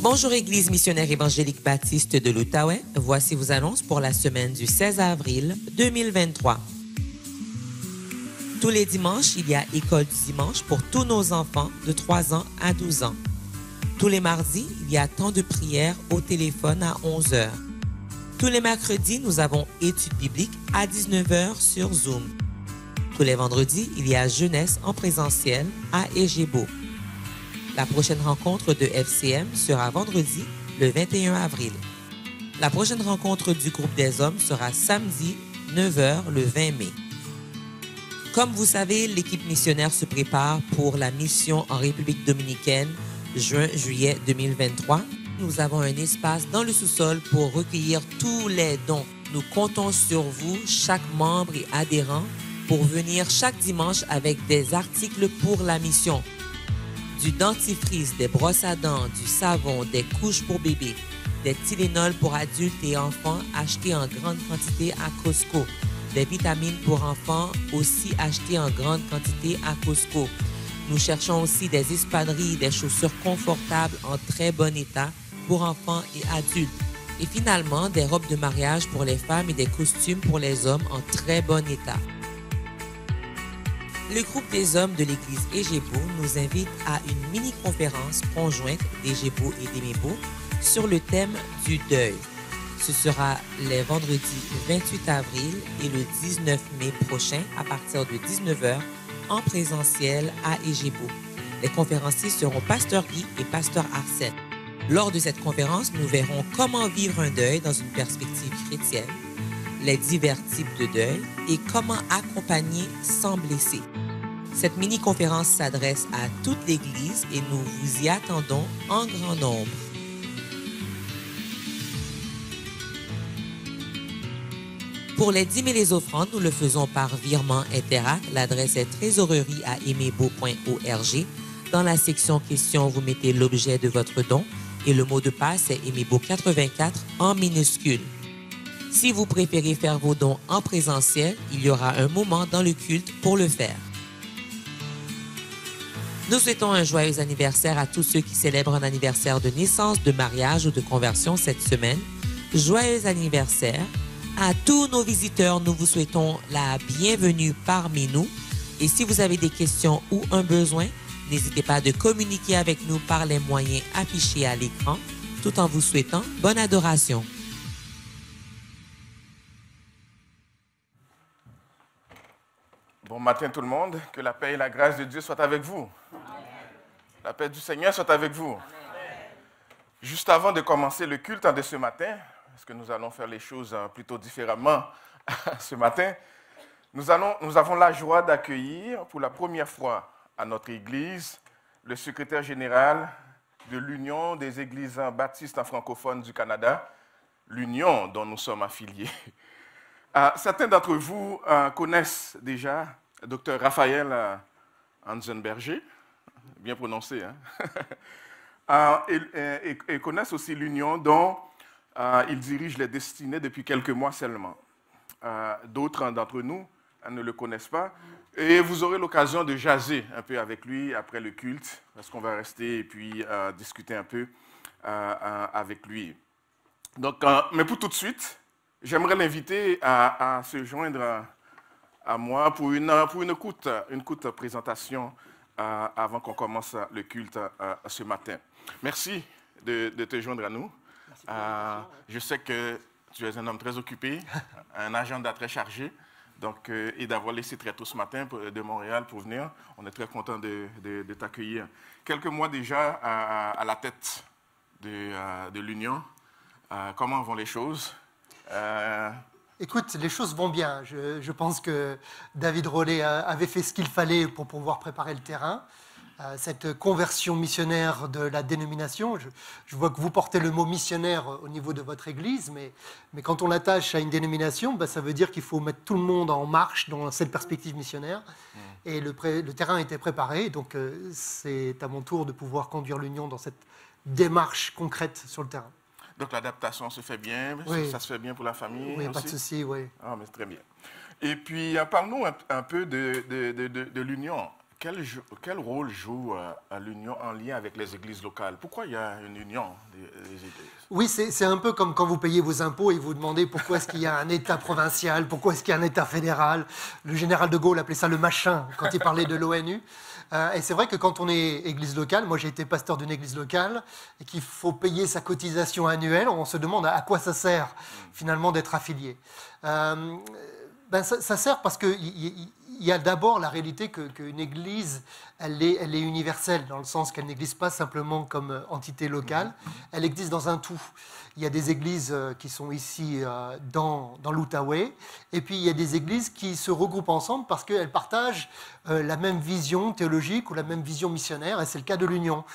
Bonjour Église missionnaire évangélique baptiste de l'Outaouais. Voici vos annonces pour la semaine du 16 avril 2023. Tous les dimanches, il y a école du dimanche pour tous nos enfants de 3 ans à 12 ans. Tous les mardis, il y a temps de prière au téléphone à 11 h. Tous les mercredis, nous avons études bibliques à 19 h sur Zoom. Tous les vendredis, il y a jeunesse en présentiel à Égébo. La prochaine rencontre de FCM sera vendredi, le 21 avril. La prochaine rencontre du groupe des hommes sera samedi, 9 h, le 20 mai. Comme vous savez, l'équipe missionnaire se prépare pour la mission en République dominicaine, juin-juillet 2023. Nous avons un espace dans le sous-sol pour recueillir tous les dons. Nous comptons sur vous, chaque membre et adhérent, pour venir chaque dimanche avec des articles pour la mission. Du dentifrice, des brosses à dents, du savon, des couches pour bébés, des Tylenol pour adultes et enfants achetés en grande quantité à Costco, des vitamines pour enfants aussi achetées en grande quantité à Costco. Nous cherchons aussi des espadrilles, des chaussures confortables en très bon état pour enfants et adultes. Et finalement, des robes de mariage pour les femmes et des costumes pour les hommes en très bon état. Le groupe des hommes de l'église Égébo nous invite à une mini-conférence conjointe d'Égébo et d'Emebo sur le thème du deuil. Ce sera les vendredis 28 avril et le 19 mai prochain à partir de 19 h en présentiel à Égébo. Les conférenciers seront Pasteur Guy et Pasteur Arsène. Lors de cette conférence, nous verrons comment vivre un deuil dans une perspective chrétienne, les divers types de deuil et comment accompagner sans blesser. Cette mini-conférence s'adresse à toute l'Église et nous vous y attendons en grand nombre. Pour les dîmes et les offrandes, nous le faisons par virement Interac. L'adresse est trésorerie@emebo.org. Dans la section questions, vous mettez l'objet de votre don et le mot de passe est Emebo84 en minuscule. Si vous préférez faire vos dons en présentiel, il y aura un moment dans le culte pour le faire. Nous souhaitons un joyeux anniversaire à tous ceux qui célèbrent un anniversaire de naissance, de mariage ou de conversion cette semaine. Joyeux anniversaire. À tous nos visiteurs, nous vous souhaitons la bienvenue parmi nous. Et si vous avez des questions ou un besoin, n'hésitez pas de communiquer avec nous par les moyens affichés à l'écran, tout en vous souhaitant bonne adoration. Bon matin tout le monde, que la paix et la grâce de Dieu soient avec vous. Amen. La paix du Seigneur soit avec vous. Amen. Juste avant de commencer le culte de ce matin, parce que nous allons faire les choses plutôt différemment ce matin, nous avons la joie d'accueillir pour la première fois à notre Église le secrétaire général de l'Union des Églises baptistes francophones du Canada, l'Union dont nous sommes affiliés. Certains d'entre vous connaissent déjà Dr Raphaël Hansenberger, bien prononcé, hein? et connaissent aussi l'Union dont il dirige les destinées depuis quelques mois seulement. D'autres d'entre nous ne le connaissent pas. Et vous aurez l'occasion de jaser un peu avec lui après le culte, parce qu'on va rester et puis discuter un peu avec lui. Donc, mais pour tout de suite, j'aimerais l'inviter à se joindre à moi pour une courte présentation avant qu'on commence le culte ce matin. Merci de te joindre à nous. Je sais que tu es un homme très occupé, un agenda très chargé, donc, et d'avoir laissé très tôt ce matin de Montréal pour venir. On est très content de t'accueillir. Quelques mois déjà à la tête de l'Union. Comment vont les choses? Écoute, les choses vont bien. Je pense que David Rollet avait fait ce qu'il fallait pour pouvoir préparer le terrain. Cette conversion missionnaire de la dénomination, je vois que vous portez le mot missionnaire au niveau de votre église, mais quand on l'attache à une dénomination, ça veut dire qu'il faut mettre tout le monde en marche dans cette perspective missionnaire. Et le terrain était préparé, donc c'est à mon tour de pouvoir conduire l'Union dans cette démarche concrète sur le terrain. Donc l'adaptation se fait bien, oui. Ça se fait bien pour la famille oui, aussi? Pas de souci, oui. Ah, mais très bien. Et puis, parle-nous un peu de l'Union. Quel rôle joue l'union en lien avec les églises locales? Pourquoi il y a une union des églises? Oui, c'est un peu comme quand vous payez vos impôts et vous demandez pourquoi est-ce qu'il y a un État provincial, pourquoi est-ce qu'il y a un État fédéral. Le général de Gaulle appelait ça le machin quand il parlait de l'ONU. Et c'est vrai que quand on est église locale, moi j'ai été pasteur d'une église locale, et qu'il faut payer sa cotisation annuelle, on se demande à quoi ça sert finalement d'être affilié. Ça sert parce qu'il y a d'abord la réalité qu'une église, elle est universelle, dans le sens qu'elle n'existe pas simplement comme entité locale, elle existe dans un tout. Il y a des églises qui sont ici dans l'Outaouais, et puis il y a des églises qui se regroupent ensemble parce qu'elles partagent la même vision théologique ou la même vision missionnaire, et c'est le cas de l'Union.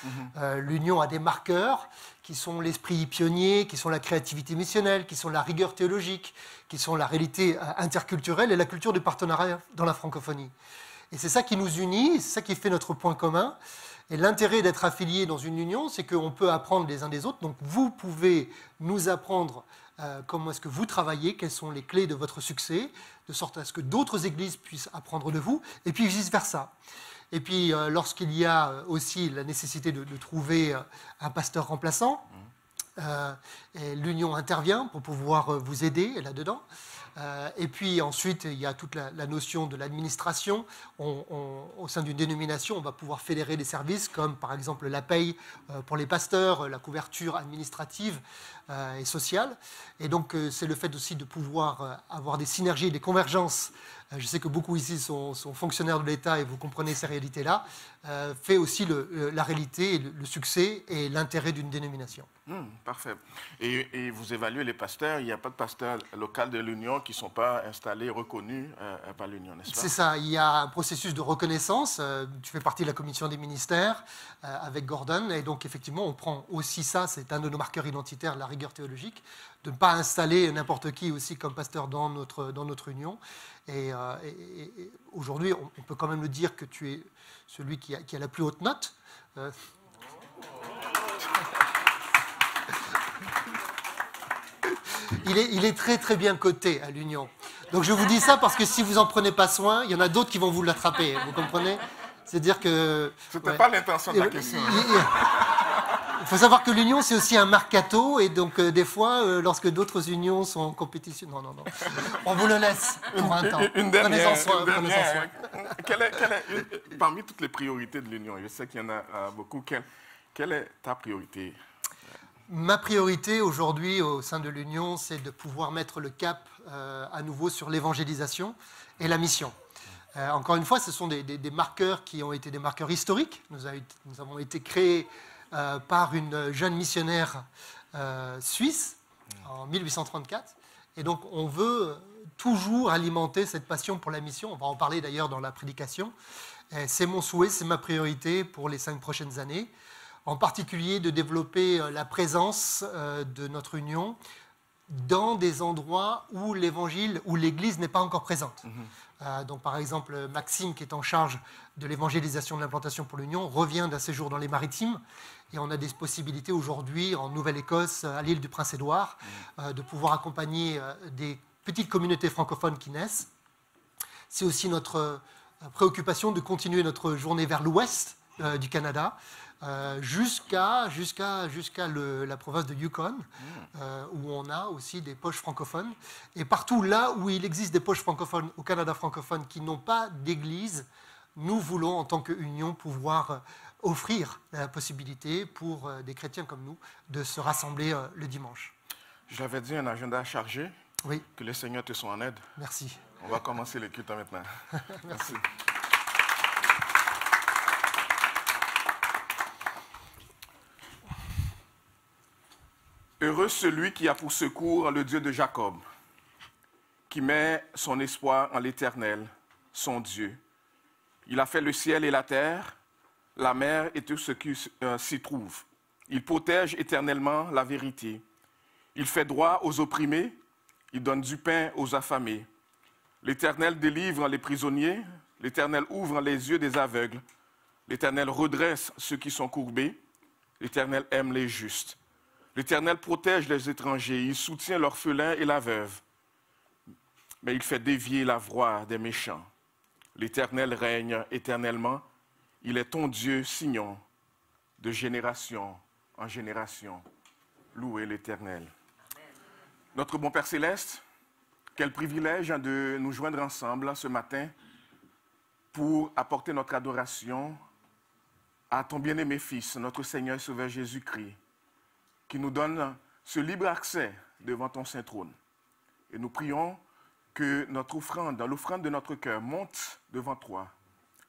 L'Union a des marqueurs qui sont l'esprit pionnier, qui sont la créativité missionnelle, qui sont la rigueur théologique, qui sont la réalité interculturelle et la culture du partenariat dans la francophonie. Et c'est ça qui nous unit, c'est ça qui fait notre point commun. Et l'intérêt d'être affilié dans une union, c'est qu'on peut apprendre les uns des autres. Donc vous pouvez nous apprendre comment est-ce que vous travaillez, quelles sont les clés de votre succès, de sorte à ce que d'autres églises puissent apprendre de vous, et puis vice-versa. Et puis, lorsqu'il y a aussi la nécessité de trouver un pasteur remplaçant, l'Union intervient pour pouvoir vous aider là-dedans. Et puis ensuite, il y a toute la notion de l'administration. Au sein d'une dénomination, on va pouvoir fédérer des services comme par exemple la paye pour les pasteurs, la couverture administrative et sociale. Et donc, c'est le fait aussi de pouvoir avoir des synergies, des convergences. Je sais que beaucoup ici sont fonctionnaires de l'État et vous comprenez ces réalités-là, fait aussi la réalité, le succès et l'intérêt d'une dénomination. Parfait. Et vous évaluez les pasteurs, il n'y a pas de pasteurs locaux de l'Union qui ne sont pas installés, reconnus par l'Union, n'est-ce pas? C'est ça, il y a un processus de reconnaissance. Tu fais partie de la commission des ministères avec Gordon, et donc effectivement on prend aussi ça, c'est un de nos marqueurs identitaires, la rigueur théologique, de ne pas installer n'importe qui aussi comme pasteur dans notre union. Et aujourd'hui, on peut quand même le dire que tu es celui qui a la plus haute note. Il est très très bien coté à l'Union. Donc je vous dis ça parce que si vous n'en prenez pas soin, il y en a d'autres qui vont vous l'attraper. Vous comprenez? C'est-à-dire que... Ce n'était pas l'intention de la question. Il faut savoir que l'union, c'est aussi un mercato, et donc des fois, lorsque d'autres unions sont en compétition... Non. On vous le laisse pour un temps. Prenez-en soin. Parmi toutes les priorités de l'union, je sais qu'il y en a beaucoup, quelle est ta priorité? Ma priorité aujourd'hui au sein de l'Union, c'est de pouvoir mettre le cap à nouveau sur l'évangélisation et la mission. Encore une fois, ce sont des marqueurs qui ont été des marqueurs historiques. Nous avons été créés par une jeune missionnaire suisse en 1834. Et donc, on veut toujours alimenter cette passion pour la mission. On va en parler d'ailleurs dans la prédication. C'est mon souhait, c'est ma priorité pour les 5 prochaines années. En particulier de développer la présence de notre union dans des endroits où l'évangile, où l'Église n'est pas encore présente. Donc, par exemple, Maxime, qui est en charge de l'évangélisation de l'implantation pour l'Union, revient d'un séjour dans les Maritimes. Et on a des possibilités aujourd'hui, en Nouvelle-Écosse, à l'île du Prince-Édouard, de pouvoir accompagner des petites communautés francophones qui naissent. C'est aussi notre préoccupation de continuer notre journée vers l'ouest du Canada, jusqu'à la province de Yukon, où on a aussi des poches francophones. Et partout là où il existe des poches francophones au Canada francophone qui n'ont pas d'église, nous voulons, en tant qu'union, pouvoir offrir la possibilité pour des chrétiens comme nous de se rassembler le dimanche. J'avais dit un agenda chargé. Oui. Que le Seigneur te soit en aide. Merci. On va commencer le culte maintenant. Merci. Heureux celui qui a pour secours le Dieu de Jacob, qui met son espoir en l'Éternel, son Dieu. Il a fait le ciel et la terre, la mer et tout ce qui s'y trouve. Il protège éternellement la vérité. Il fait droit aux opprimés, il donne du pain aux affamés. L'Éternel délivre les prisonniers, l'Éternel ouvre les yeux des aveugles. L'Éternel redresse ceux qui sont courbés, l'Éternel aime les justes. L'Éternel protège les étrangers, il soutient l'orphelin et la veuve. Mais il fait dévier la voie des méchants. L'Éternel règne éternellement, Il est ton Dieu, signons, de génération en génération. Louez l'Éternel. Notre bon Père Céleste, quel privilège de nous joindre ensemble ce matin pour apporter notre adoration à ton bien-aimé Fils, notre Seigneur et Sauveur Jésus-Christ, qui nous donne ce libre accès devant ton saint trône. Et nous prions que notre offrande, l'offrande de notre cœur, monte devant toi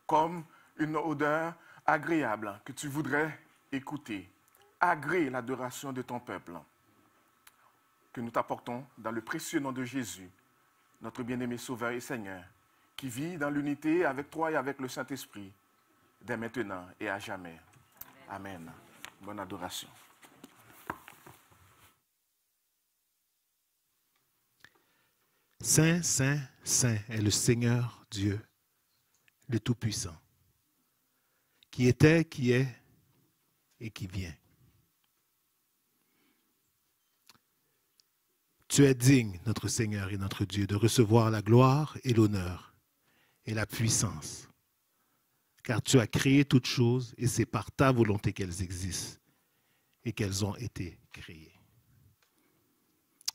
comme une odeur agréable que tu voudrais écouter. Agrée l'adoration de ton peuple que nous t'apportons dans le précieux nom de Jésus, notre bien-aimé Sauveur et Seigneur, qui vit dans l'unité avec toi et avec le Saint-Esprit, dès maintenant et à jamais. Amen. Amen. Bonne adoration. Saint, Saint, Saint est le Seigneur Dieu, le Tout-Puissant, qui était, qui est et qui vient. Tu es digne, notre Seigneur et notre Dieu, de recevoir la gloire et l'honneur et la puissance, car tu as créé toutes choses et c'est par ta volonté qu'elles existent et qu'elles ont été créées.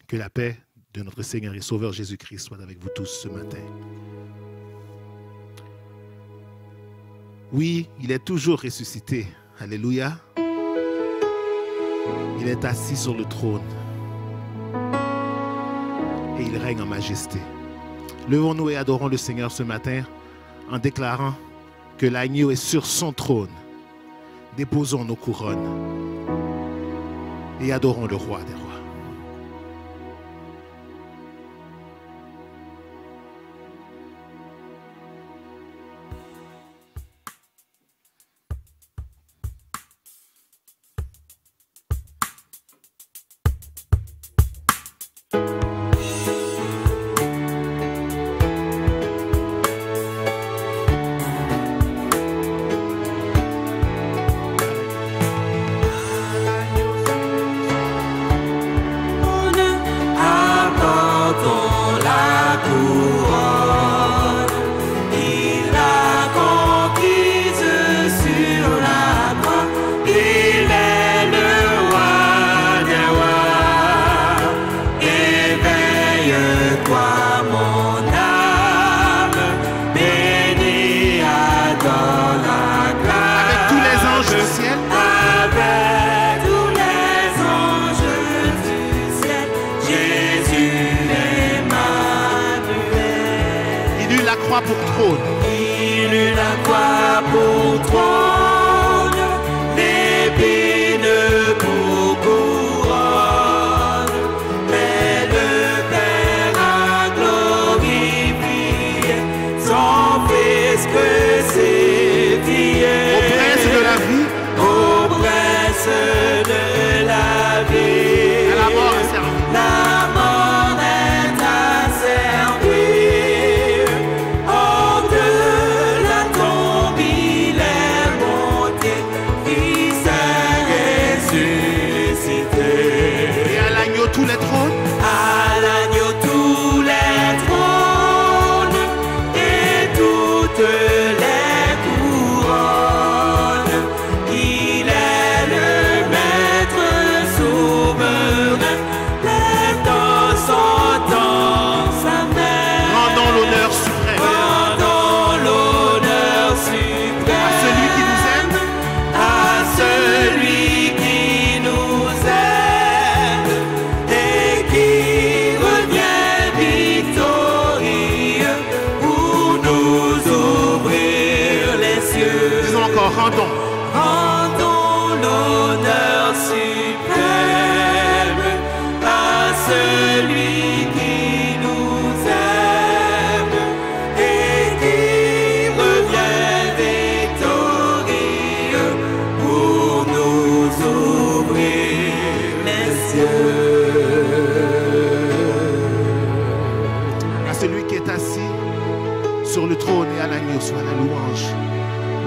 Que la paix de notre Seigneur et Sauveur Jésus-Christ soit avec vous tous ce matin. Oui, il est toujours ressuscité. Alléluia. Il est assis sur le trône et il règne en majesté. Levons-nous et adorons le Seigneur ce matin en déclarant que l'agneau est sur son trône. Déposons nos couronnes et adorons le roi des rois.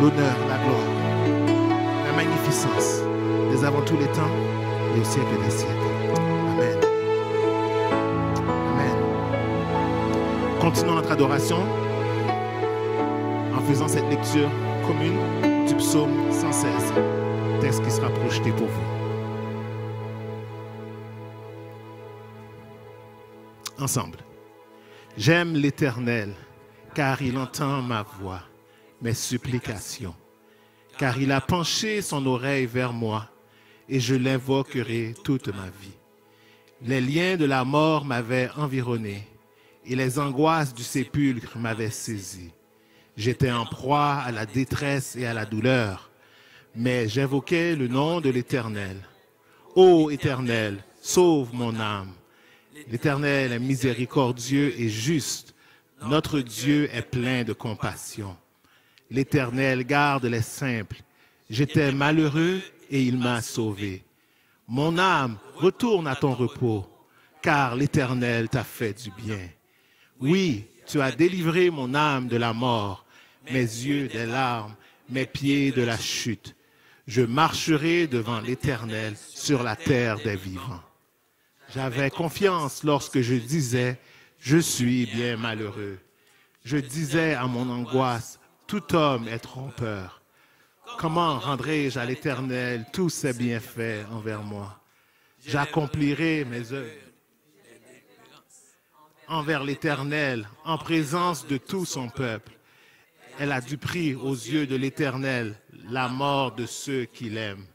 L'honneur, la gloire, la magnificence, dès avant tous les temps et au siècle des siècles. Amen. Amen. Continuons notre adoration en faisant cette lecture commune du psaume 116, texte qui sera projeté pour vous. Ensemble. J'aime l'Éternel, car il entend ma voix, mes supplications, car il a penché son oreille vers moi, et je l'invoquerai toute ma vie. Les liens de la mort m'avaient environné, et les angoisses du sépulcre m'avaient saisi. J'étais en proie à la détresse et à la douleur, mais j'invoquais le nom de l'Éternel. Ô Éternel, sauve mon âme. L'Éternel est miséricordieux et juste. Notre Dieu est plein de compassion. L'Éternel garde les simples. J'étais malheureux et il m'a sauvé. Mon âme, retourne à ton repos, car l'Éternel t'a fait du bien. Oui, tu as délivré mon âme de la mort, mes yeux des larmes, mes pieds de la chute. Je marcherai devant l'Éternel sur la terre des vivants. J'avais confiance lorsque je disais, je suis bien malheureux. Je disais à mon angoisse, tout homme est trompeur. Comment rendrai-je à l'Éternel tous ses bienfaits envers moi? J'accomplirai mes œuvres envers l'Éternel en présence de tout son peuple. Elle a du prix aux yeux de l'Éternel la mort de ceux qui l'aiment.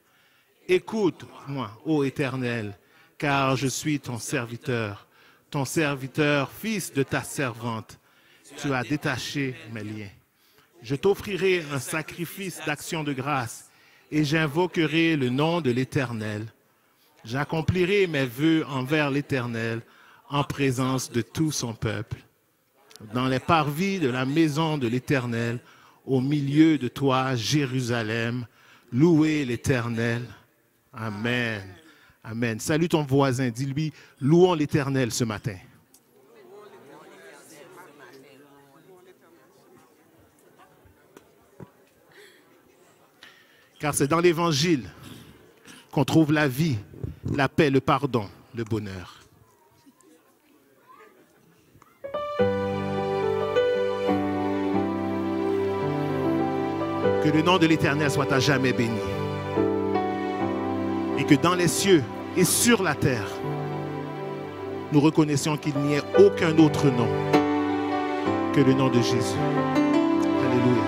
Écoute-moi, ô Éternel, car je suis ton serviteur, fils de ta servante. Tu as détaché mes liens. Je t'offrirai un sacrifice d'action de grâce et j'invoquerai le nom de l'Éternel. J'accomplirai mes vœux envers l'Éternel en présence de tout son peuple. Dans les parvis de la maison de l'Éternel, au milieu de toi, Jérusalem, louez l'Éternel. Amen. Amen. Salue ton voisin, dis-lui, louons l'Éternel ce matin. Car c'est dans l'Évangile qu'on trouve la vie, la paix, le pardon, le bonheur. Que le nom de l'Éternel soit à jamais béni. Et que dans les cieux et sur la terre, nous reconnaissions qu'il n'y ait aucun autre nom que le nom de Jésus. Alléluia.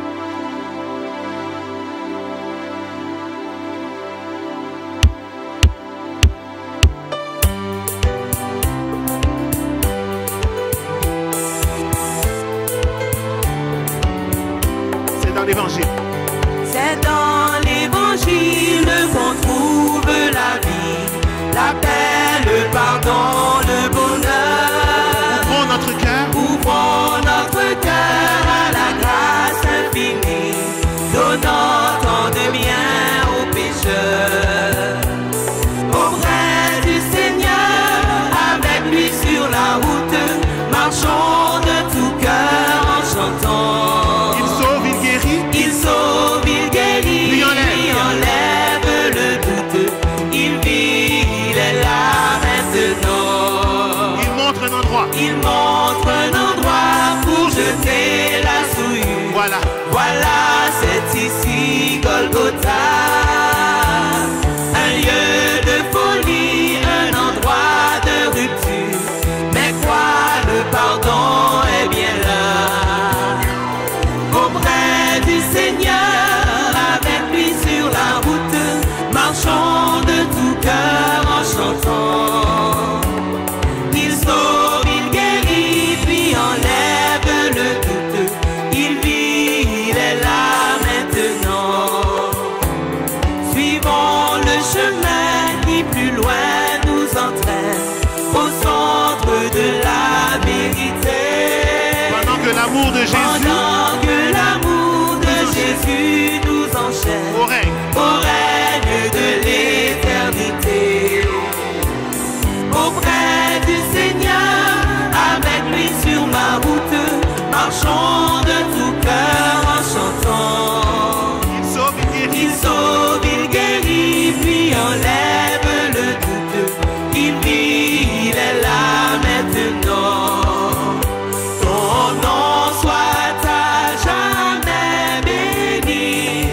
C'est dans l'Évangile. C'est dans l'Évangile qu'on trouve la vie, la paix, le pardon, le bonheur. Ouvrons notre cœur. Ouvrons notre cœur à la grâce infinie, donnant tant de bien aux pécheurs. Auprès du Seigneur, avec lui sur la route, marchons de tout cœur en chantant. Il sauve, il guérit. Il sauve, il guérit, Lui enlève le doute. Il vit, il est là maintenant. Il montre un endroit. Il montre un endroit pour jeter la souillure. Voilà. Voilà, c'est ici Golgotha. Un lieu de folie, un endroit de rupture. Mais quoi, le pardon est bien là. Auprès du Seigneur, avec lui sur la route, marchons de tout cœur en chantant. Il sauve, il guérit, puis enlève le doute. Il vit, il est là maintenant. Suivons le chemin qui plus loin nous entraîne au centre de la vérité. Pendant que l'amour de Jésus Pendant que l'amour de Jésus nous enchaîne au règne. au règne de l'éternité. Auprès du Seigneur, avec lui sur ma route, marchons de tout cœur en chantant. Il sauve, il guérit. Il sauve, il guérit, puis enlève le doute. Il vit, il est là maintenant. Ton nom soit à jamais béni.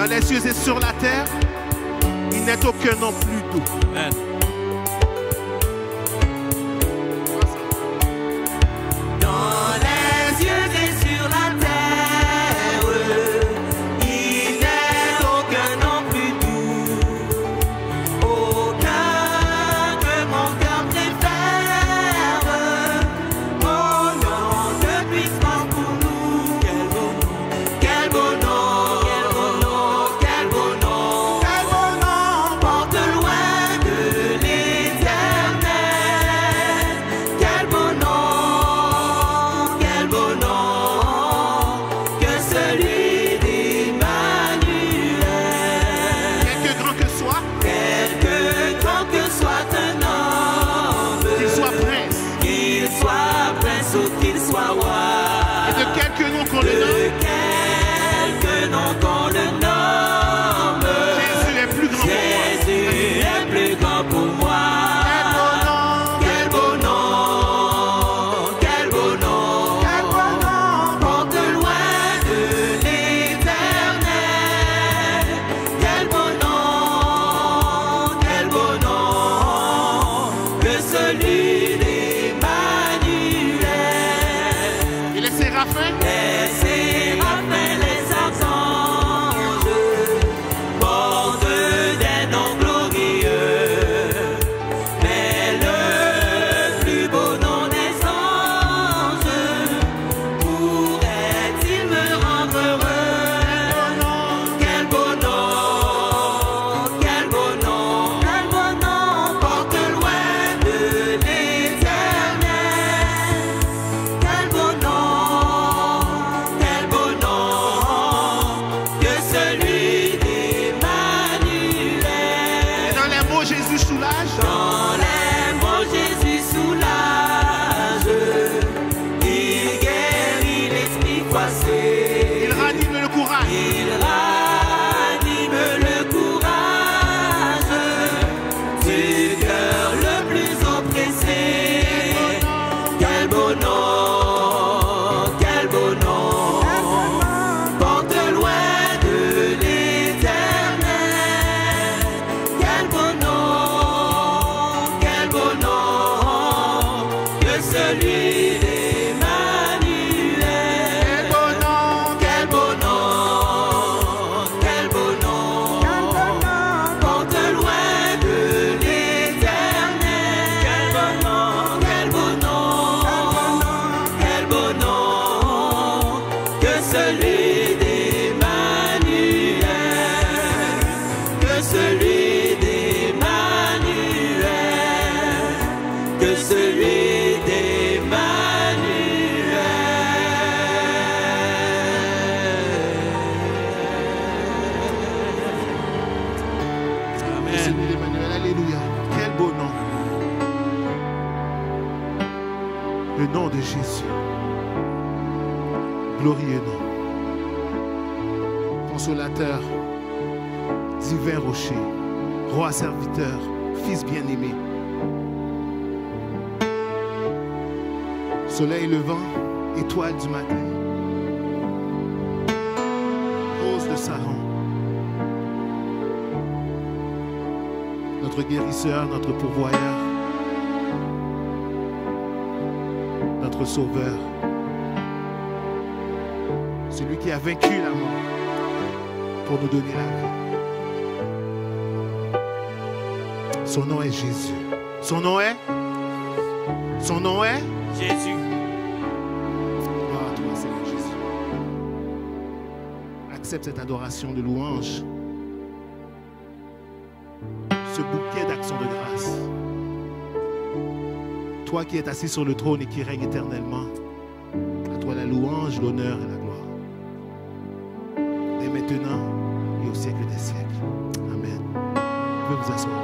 Dans les cieux et sur la terre, il n'est aucun nom plus doux. Amen. Dans les cieux et sur la terre, il n'est aucun nom plus doux, aucun que mon cœur préfère. Mon nom de puissance pour nous, quel beau nom, quel beau nom, quel beau nom, quel beau nom, quel beau nom, porte loin de l'Éternel. Quel beau nom, que celui d'Emmanuel. Quelque grand que soit, Quelque grand que soit un homme, qu'il soit prince, ou qu'il soit roi, et de quelque nom qu'on le de nomme, quelque nom qu'on le nomme, Jésus est plus grand pour moi. Jésus est plus grand pour moi. Quel beau nom, quel beau nom, porte loin de l'Éternel. Quel beau nom, que celui d'Emmanuel. Et les séraphins, Les séraphins, les archanges portent des noms glorieux, mais le plus beau nom des anges pourrait-il me rendre heureux? Quel beau nom, quel beau nom, porte loin de l'Éternel. Quel beau nom, que celui d'Emmanuel. et dans les mots Jésus soulage, Dans les mots Jésus soulage, il guérit l'esprit froissé, il ranime le courage. il ranime le courage du cœur le plus oppressé. Quel beau nom, porte loin de l'Éternel. Quel beau nom, que celui d'Emmanuel. Quel beau nom, porte loin de l'Éternel. Quel beau nom, que celui d'Emmanuel. Que celui d'Emmanuel. Que celui d'Emmanuel. Celui d'Emmanuel, alléluia. Quel beau nom. Le nom de Jésus. Glorieux nom. Consolateur, divin rocher, roi serviteur, fils bien-aimé. Soleil levant, étoile du matin. Rose de Saron. Notre guérisseur, notre pourvoyeur, notre sauveur, celui qui a vaincu la mort pour nous donner la vie. Son nom est Jésus. Son nom est Jésus. Gloire à toi, Seigneur Jésus. Accepte cette adoration de louange, ce bouquet d'actions de grâce. Toi qui es assis sur le trône et qui règne éternellement, à toi la louange, l'honneur et la gloire. Dès maintenant et au siècle des siècles. Amen. Vous pouvez vous asseoir.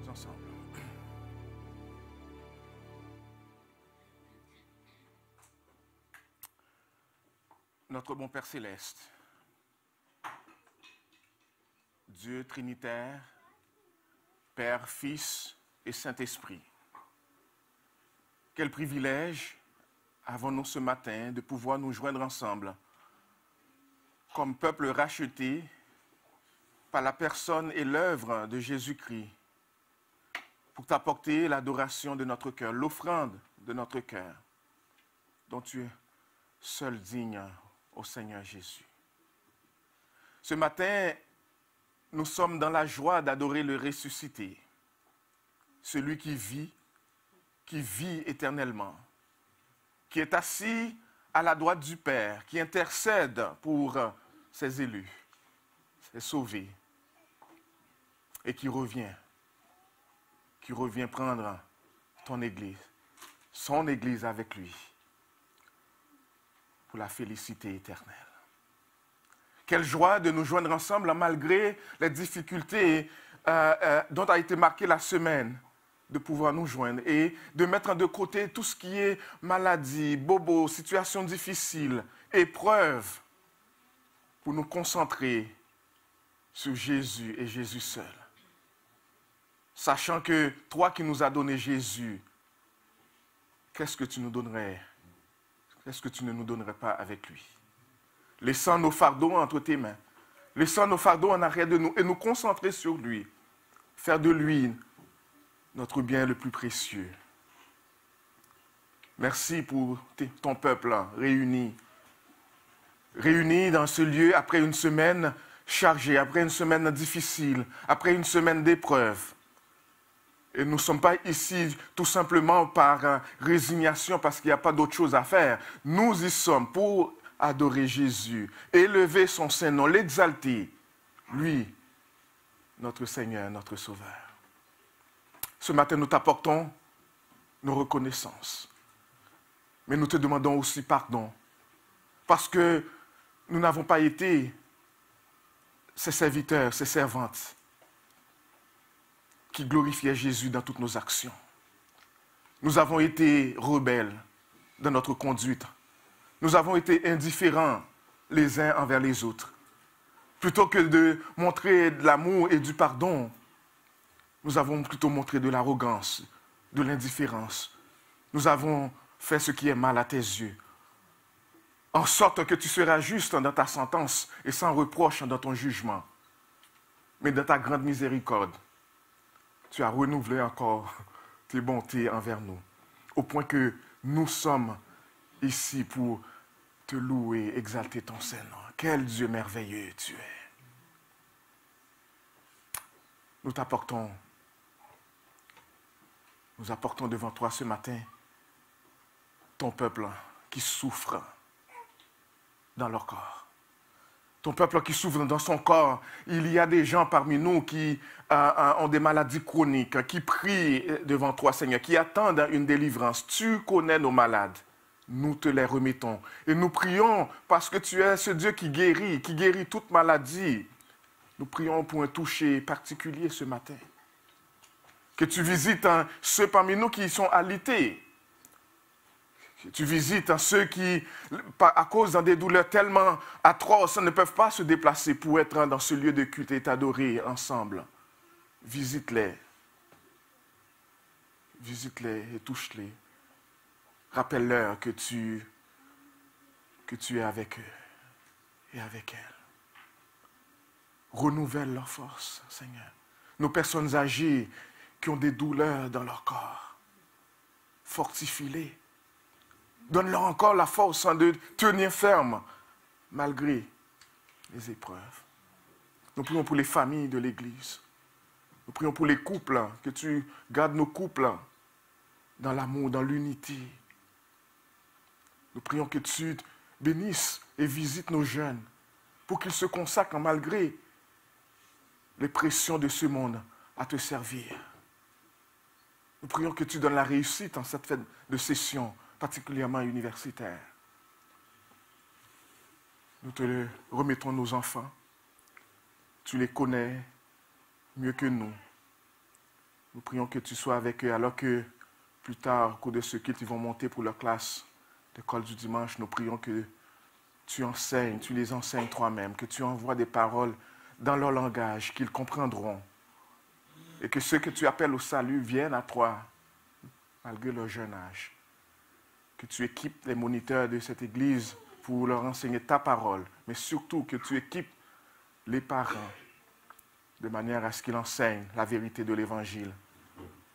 Ensemble. Notre bon Père céleste, Dieu trinitaire, Père, Fils et Saint-Esprit, quel privilège avons-nous ce matin de pouvoir nous joindre ensemble comme peuple racheté par la personne et l'œuvre de Jésus-Christ pour t'apporter l'adoration de notre cœur, l'offrande de notre cœur, dont tu es seul digne au Seigneur Jésus. Ce matin, nous sommes dans la joie d'adorer le ressuscité, celui qui vit éternellement, qui est assis à la droite du Père, qui intercède pour ses élus, ses sauvés, et qui revient prendre ton Église, son Église avec lui, pour la félicité éternelle. Quelle joie de nous joindre ensemble malgré les difficultés dont a été marquée la semaine, de pouvoir nous joindre et de mettre de côté tout ce qui est maladie, bobo, situation difficile, épreuve, pour nous concentrer sur Jésus et Jésus seul. Sachant que toi qui nous as donné Jésus, qu'est-ce que tu nous donnerais? Qu'est-ce que tu ne nous donnerais pas avec lui? Laissant nos fardeaux entre tes mains, laissant nos fardeaux en arrière de nous et nous concentrer sur lui, faire de lui notre bien le plus précieux. Merci pour ton peuple réuni dans ce lieu après une semaine chargée, après une semaine difficile, après une semaine d'épreuves. Et nous ne sommes pas ici tout simplement par résignation parce qu'il n'y a pas d'autre chose à faire. Nous y sommes pour adorer Jésus, élever son Saint-Nom, l'exalter, lui, notre Seigneur, notre Sauveur. Ce matin, nous t'apportons nos reconnaissances. Mais nous te demandons aussi pardon. Parce que nous n'avons pas été ces serviteurs, ces servantes qui glorifiaient Jésus dans toutes nos actions. Nous avons été rebelles dans notre conduite. Nous avons été indifférents les uns envers les autres. Plutôt que de montrer de l'amour et du pardon, nous avons plutôt montré de l'arrogance, de l'indifférence. Nous avons fait ce qui est mal à tes yeux, en sorte que tu seras juste dans ta sentence et sans reproche dans ton jugement. Mais dans ta grande miséricorde, tu as renouvelé encore tes bontés envers nous, au point que nous sommes ici pour te louer, exalter ton Saint-Nom. Quel Dieu merveilleux tu es. Nous apportons devant toi ce matin ton peuple qui souffre dans leur corps. Ton peuple qui souffre dans son corps. Il y a des gens parmi nous qui ont des maladies chroniques, qui prient devant toi, Seigneur, qui attendent une délivrance. Tu connais nos malades. Nous te les remettons. Et nous prions parce que tu es ce Dieu qui guérit toute maladie. Nous prions pour un toucher particulier ce matin. Que tu visites ceux parmi nous qui sont alités. Que tu visites ceux qui, à cause des douleurs tellement atroces, ne peuvent pas se déplacer pour être dans ce lieu de culte et t'adorer ensemble. Visite-les. Visite-les et touche-les. Rappelle-leur que tu es avec eux et avec elles. Renouvelle leur force, Seigneur. Nos personnes âgées qui ont des douleurs dans leur corps, fortifie-les. Donne-leur encore la force de tenir ferme malgré les épreuves. Nous prions pour les familles de l'Église. Nous prions pour les couples, que tu gardes nos couples dans l'amour, dans l'unité. Nous prions que tu bénisses et visites nos jeunes pour qu'ils se consacrent malgré les pressions de ce monde à te servir. Nous prions que tu donnes la réussite en cette fête de session, particulièrement universitaire. Nous te remettons nos enfants. Tu les connais mieux que nous. Nous prions que tu sois avec eux alors que plus tard, au cours de ce culte, ils vont monter pour leur classe d'école du dimanche. Nous prions que tu enseignes, tu les enseignes toi-même, que tu envoies des paroles dans leur langage qu'ils comprendront. Et que ceux que tu appelles au salut viennent à toi, malgré leur jeune âge. Que tu équipes les moniteurs de cette église pour leur enseigner ta parole, mais surtout que tu équipes les parents de manière à ce qu'ils enseignent la vérité de l'Évangile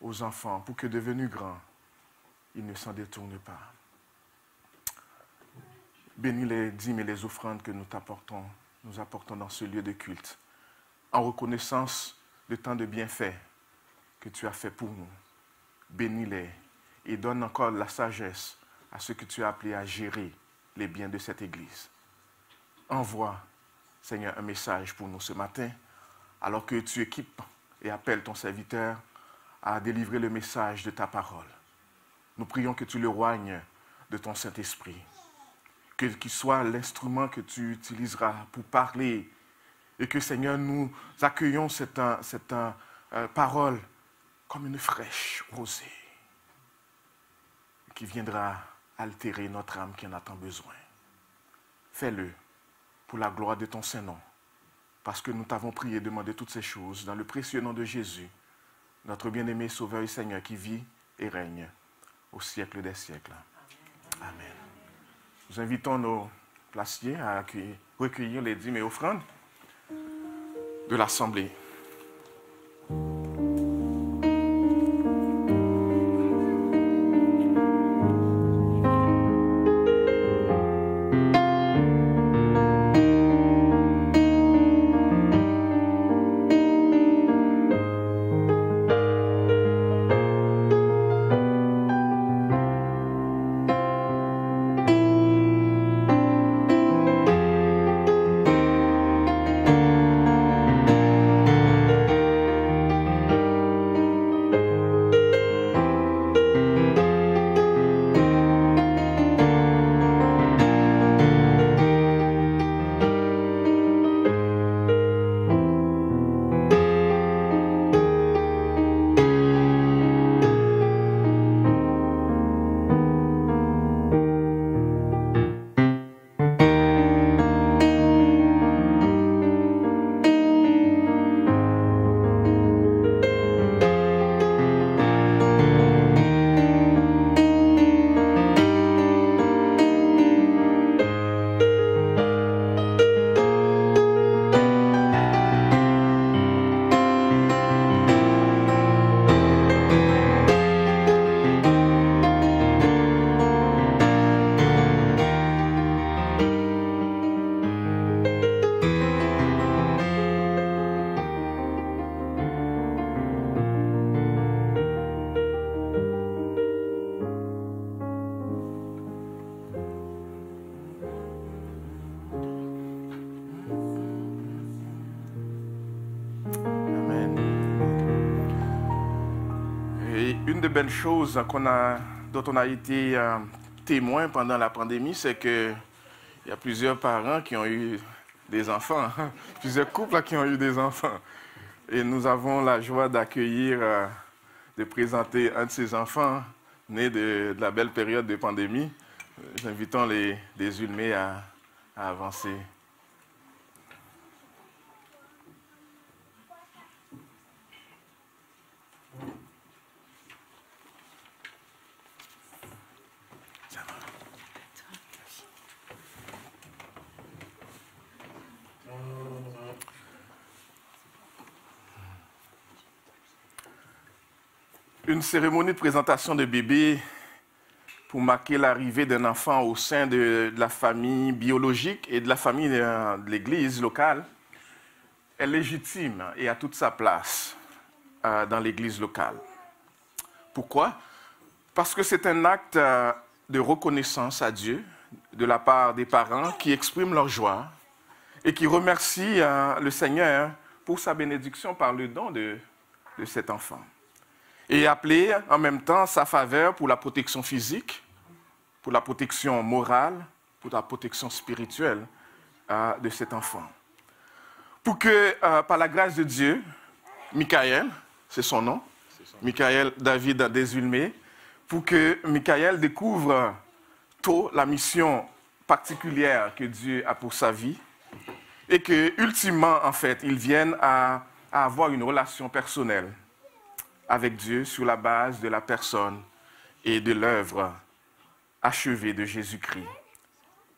aux enfants, pour que devenus grands, ils ne s'en détournent pas. Bénis les dîmes et les offrandes que nous apportons dans ce lieu de culte, en reconnaissance de tant de bienfaits que tu as fait pour nous. Bénis-les et donne encore la sagesse à ceux que tu as appelés à gérer les biens de cette Église. Envoie, Seigneur, un message pour nous ce matin, alors que tu équipes et appelles ton serviteur à délivrer le message de ta parole. Nous prions que tu le roignes de ton Saint-Esprit, qu'il soit l'instrument que tu utiliseras pour parler et que, Seigneur, nous accueillons cette parole comme une fraîche rosée qui viendra altérer notre âme qui en a tant besoin. Fais-le pour la gloire de ton Saint-Nom, parce que nous t'avons prié et demandé toutes ces choses dans le précieux nom de Jésus, notre bien-aimé Sauveur et Seigneur qui vit et règne au siècle des siècles. Amen. Nous invitons nos placiers à recueillir les dîmes et offrandes de l'Assemblée. Une des belles choses dont on a été témoin pendant la pandémie, c'est qu'il y a plusieurs parents qui ont eu des enfants, plusieurs couples qui ont eu des enfants. Et nous avons la joie d'accueillir, de présenter un de ces enfants nés de la belle période de pandémie. J'invitons les Ulmés à avancer. Une cérémonie de présentation de bébé pour marquer l'arrivée d'un enfant au sein de la famille biologique et de la famille de l'église locale est légitime et a toute sa place dans l'église locale. Pourquoi? Parce que c'est un acte de reconnaissance à Dieu de la part des parents qui expriment leur joie et qui remercient le Seigneur pour sa bénédiction par le don de cet enfant. Et appeler en même temps sa faveur pour la protection physique, pour la protection morale, pour la protection spirituelle de cet enfant. Pour que, par la grâce de Dieu, Michael, c'est son nom, Michael David Desulmé, pour que Michael découvre tôt la mission particulière que Dieu a pour sa vie et que, ultimement, en fait, ils viennent à avoir une relation personnelle avec Dieu sur la base de la personne et de l'œuvre achevée de Jésus-Christ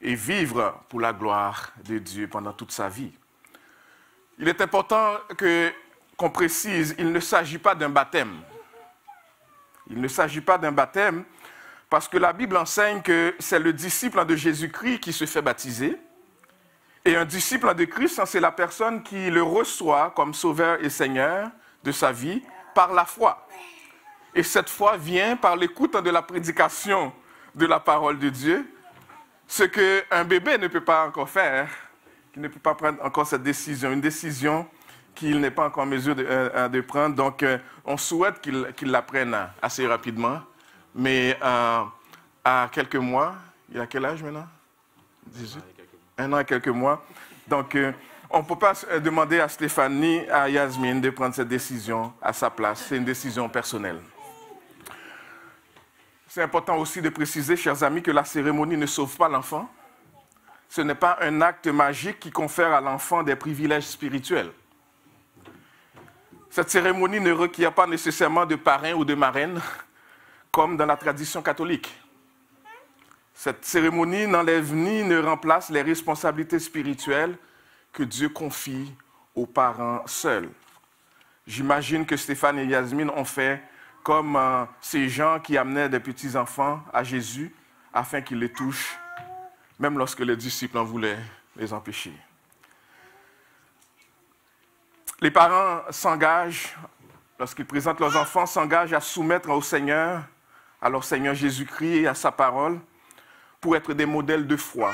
et vivre pour la gloire de Dieu pendant toute sa vie. Il est important qu'on précise, il ne s'agit pas d'un baptême. Il ne s'agit pas d'un baptême parce que la Bible enseigne que c'est le disciple de Jésus-Christ qui se fait baptiser. Et un disciple de Christ, c'est la personne qui le reçoit comme sauveur et seigneur de sa vie par la foi. Et cette foi vient par l'écoute de la prédication de la parole de Dieu, ce qu'un bébé ne peut pas encore faire, qui ne peut pas prendre encore cette décision, une décision qu'il n'est pas encore en mesure de prendre. Donc, on souhaite qu'il la prenne assez rapidement. Mais à quelques mois, il a quel âge maintenant? 18? 1 an et quelques mois. Donc, on ne peut pas demander à Stéphanie, à Yasmine de prendre cette décision à sa place. C'est une décision personnelle. C'est important aussi de préciser, chers amis, que la cérémonie ne sauve pas l'enfant. Ce n'est pas un acte magique qui confère à l'enfant des privilèges spirituels. Cette cérémonie ne requiert pas nécessairement de parrain ou de marraine, comme dans la tradition catholique. Cette cérémonie n'enlève ni ne remplace les responsabilités spirituelles que Dieu confie aux parents seuls. J'imagine que Stéphane et Yasmine ont fait comme ces gens qui amenaient des petits-enfants à Jésus afin qu'ils les touchent, même lorsque les disciples en voulaient les empêcher. Les parents s'engagent, lorsqu'ils présentent leurs enfants, s'engagent à soumettre au Seigneur, à leur Seigneur Jésus-Christ et à sa parole, pour être des modèles de foi,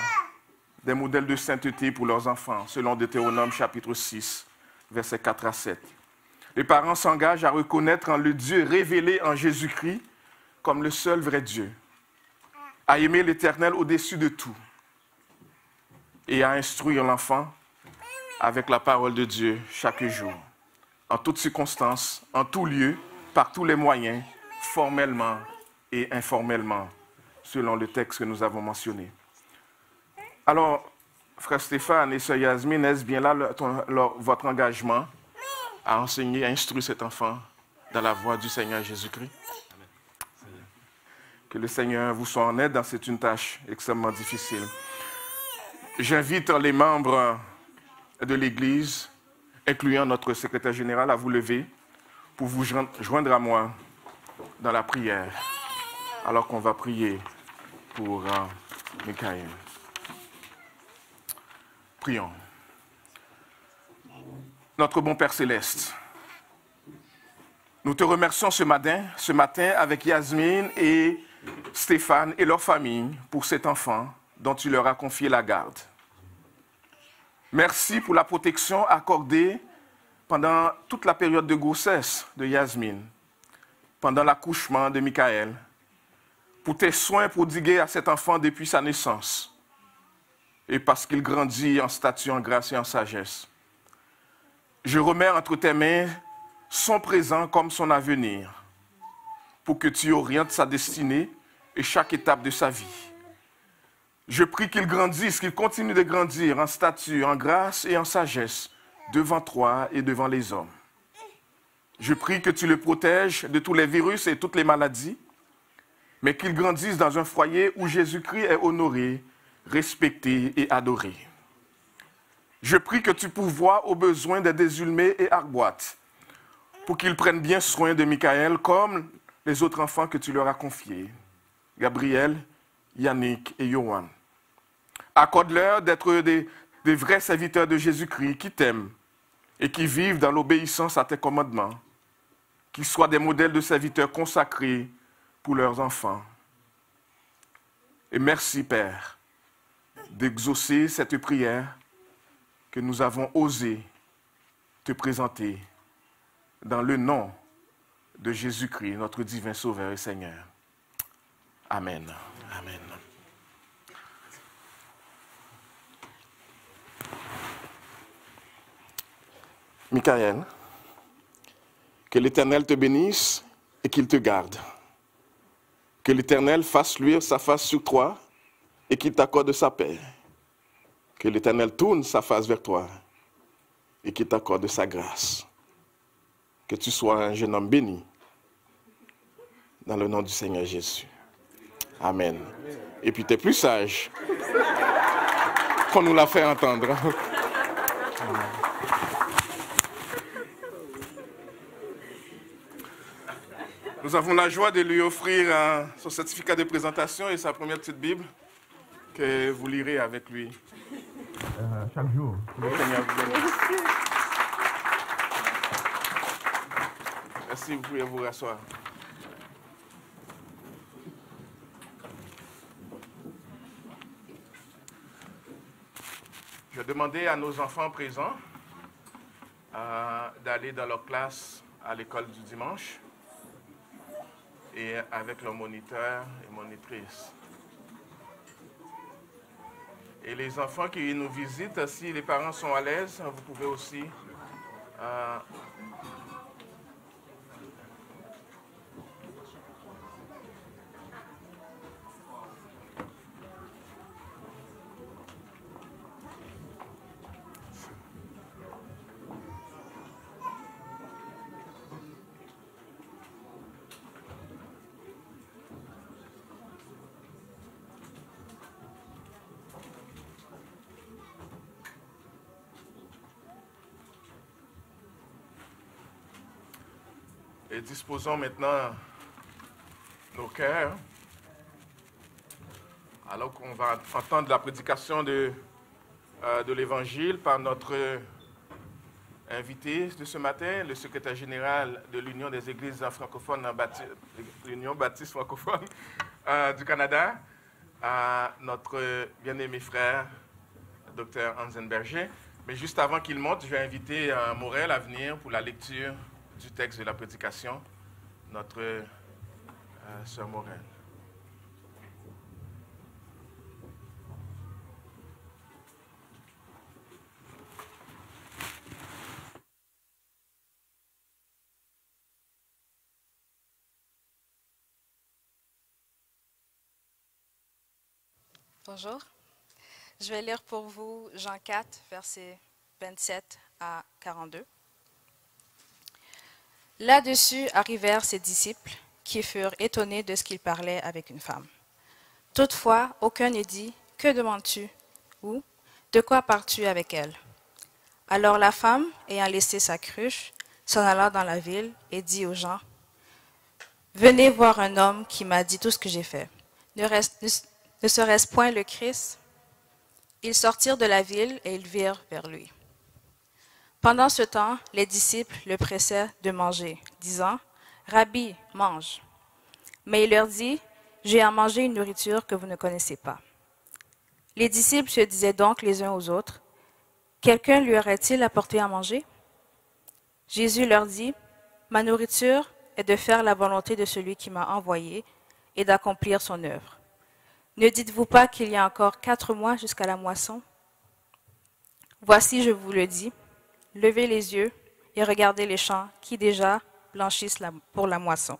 des modèles de sainteté pour leurs enfants, selon Deutéronome chapitre 6, versets 4 à 7. Les parents s'engagent à reconnaître en le Dieu révélé en Jésus-Christ comme le seul vrai Dieu, à aimer l'Éternel au-dessus de tout et à instruire l'enfant avec la parole de Dieu chaque jour, en toutes circonstances, en tout lieu, par tous les moyens, formellement et informellement, selon le texte que nous avons mentionné. Alors, frère Stéphane et sœur Yasmine, est-ce bien là votre engagement à enseigner, à instruire cet enfant dans la voie du Seigneur Jésus-Christ? Que le Seigneur vous soit en aide dans cette une tâche extrêmement difficile. J'invite les membres de l'Église, incluant notre secrétaire général, à vous lever pour vous joindre à moi dans la prière, alors qu'on va prier pour Michael. Prions. Notre bon Père Céleste, nous te remercions ce matin avec Yasmine et Stéphane et leur famille pour cet enfant dont tu leur as confié la garde. Merci pour la protection accordée pendant toute la période de grossesse de Yasmine, pendant l'accouchement de Michael, pour tes soins prodigués à cet enfant depuis sa naissance et parce qu'il grandit en stature, en grâce et en sagesse. Je remets entre tes mains son présent comme son avenir, pour que tu orientes sa destinée et chaque étape de sa vie. Je prie qu'il grandisse, qu'il continue de grandir en stature, en grâce et en sagesse devant toi et devant les hommes. Je prie que tu le protèges de tous les virus et toutes les maladies, mais qu'il grandisse dans un foyer où Jésus-Christ est honoré, respecté et adoré. Je prie que tu pourvoies aux besoins des désulmés et arboîtes, pour qu'ils prennent bien soin de Michael comme les autres enfants que tu leur as confiés, Gabriel, Yannick et Yohan. Accorde-leur d'être des vrais serviteurs de Jésus-Christ qui t'aiment et qui vivent dans l'obéissance à tes commandements, qu'ils soient des modèles de serviteurs consacrés pour leurs enfants. Et merci, Père, d'exaucer cette prière que nous avons osé te présenter dans le nom de Jésus-Christ, notre divin Sauveur et Seigneur. Amen. Amen. Michael, que l'Éternel te bénisse et qu'il te garde. Que l'Éternel fasse luire sa face sur toi et qu'il t'accorde sa paix. Que l'Éternel tourne sa face vers toi et qu'il t'accorde sa grâce. Que tu sois un jeune homme béni. Dans le nom du Seigneur Jésus. Amen. Et puis tu es plus sage qu'on nous l'a fait entendre. Nous avons la joie de lui offrir son certificat de présentation et sa première petite Bible que vous lirez avec lui chaque jour. Le Seigneur vous bénisse. Merci, vous pouvez vous rasseoir. Je vais demander à nos enfants présents d'aller dans leur classe à l'école du dimanche et avec leur moniteur et monitrice. Et les enfants qui nous visitent, si les parents sont à l'aise, vous pouvez aussi et disposons maintenant nos cœurs, alors qu'on va entendre la prédication de l'Évangile par notre invité de ce matin, le secrétaire général de l'Union des Églises francophones, l'Union baptiste francophone du Canada, notre bien-aimé frère, Dr Hansenberger. Mais juste avant qu'il monte, je vais inviter Morel à venir pour la lecture du texte de la prédication, notre sœur Morel. Bonjour. Je vais lire pour vous Jean 4, versets 27 à 42. Là-dessus arrivèrent ses disciples, qui furent étonnés de ce qu'il parlait avec une femme. Toutefois, aucun ne dit « Que demandes-tu » ou « De quoi parles-tu avec elle » Alors la femme, ayant laissé sa cruche, s'en alla dans la ville et dit aux gens « Venez voir un homme qui m'a dit tout ce que j'ai fait. Ne serait-ce point le Christ ?» Ils sortirent de la ville et ils virent vers lui. Pendant ce temps, les disciples le pressaient de manger, disant « Rabbi, mange. » Mais il leur dit « J'ai à manger une nourriture que vous ne connaissez pas. » Les disciples se disaient donc les uns aux autres « Quelqu'un lui aurait-il apporté à manger ?» Jésus leur dit « Ma nourriture est de faire la volonté de celui qui m'a envoyé et d'accomplir son œuvre. Ne dites-vous pas qu'il y a encore 4 mois jusqu'à la moisson? Voici, je vous le dis, levez les yeux et regardez les champs qui déjà blanchissent pour la moisson.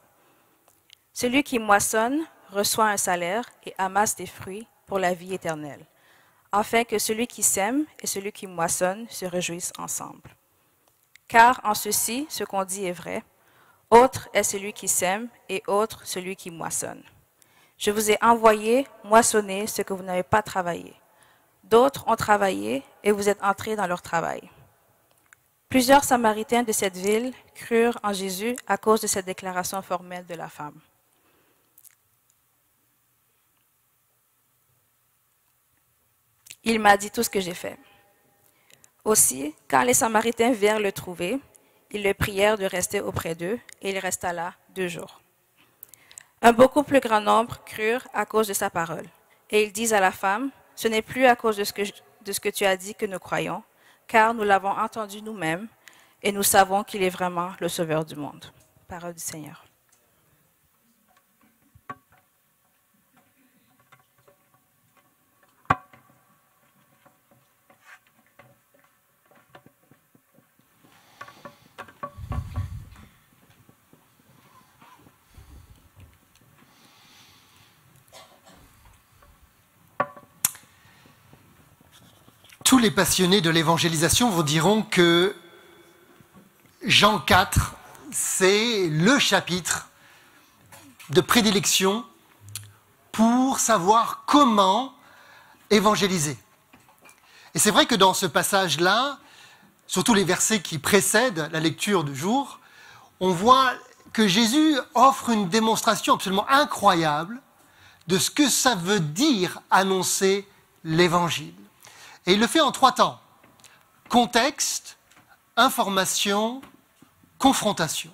Celui qui moissonne reçoit un salaire et amasse des fruits pour la vie éternelle, afin que celui qui sème et celui qui moissonne se réjouissent ensemble. Car en ceci, ce qu'on dit est vrai, autre est celui qui sème et autre celui qui moissonne. Je vous ai envoyé moissonner ce que vous n'avez pas travaillé. D'autres ont travaillé et vous êtes entrés dans leur travail. Plusieurs Samaritains de cette ville crurent en Jésus à cause de cette déclaration formelle de la femme. Il m'a dit tout ce que j'ai fait. Aussi, quand les Samaritains vinrent le trouver, ils le prièrent de rester auprès d'eux et il resta là 2 jours. Un beaucoup plus grand nombre crurent à cause de sa parole. Et ils disent à la femme, « Ce n'est plus à cause de ce que tu as dit que nous croyons, car nous l'avons entendu nous-mêmes et nous savons qu'il est vraiment le Sauveur du monde. » Parole du Seigneur. les passionnés de l'évangélisation vous diront que Jean 4, c'est le chapitre de prédilection pour savoir comment évangéliser. Et c'est vrai que dans ce passage-là, surtout les versets qui précèdent la lecture du jour, on voit que Jésus offre une démonstration absolument incroyable de ce que ça veut dire annoncer l'évangile. Et il le fait en 3 temps. Contexte, information, confrontation.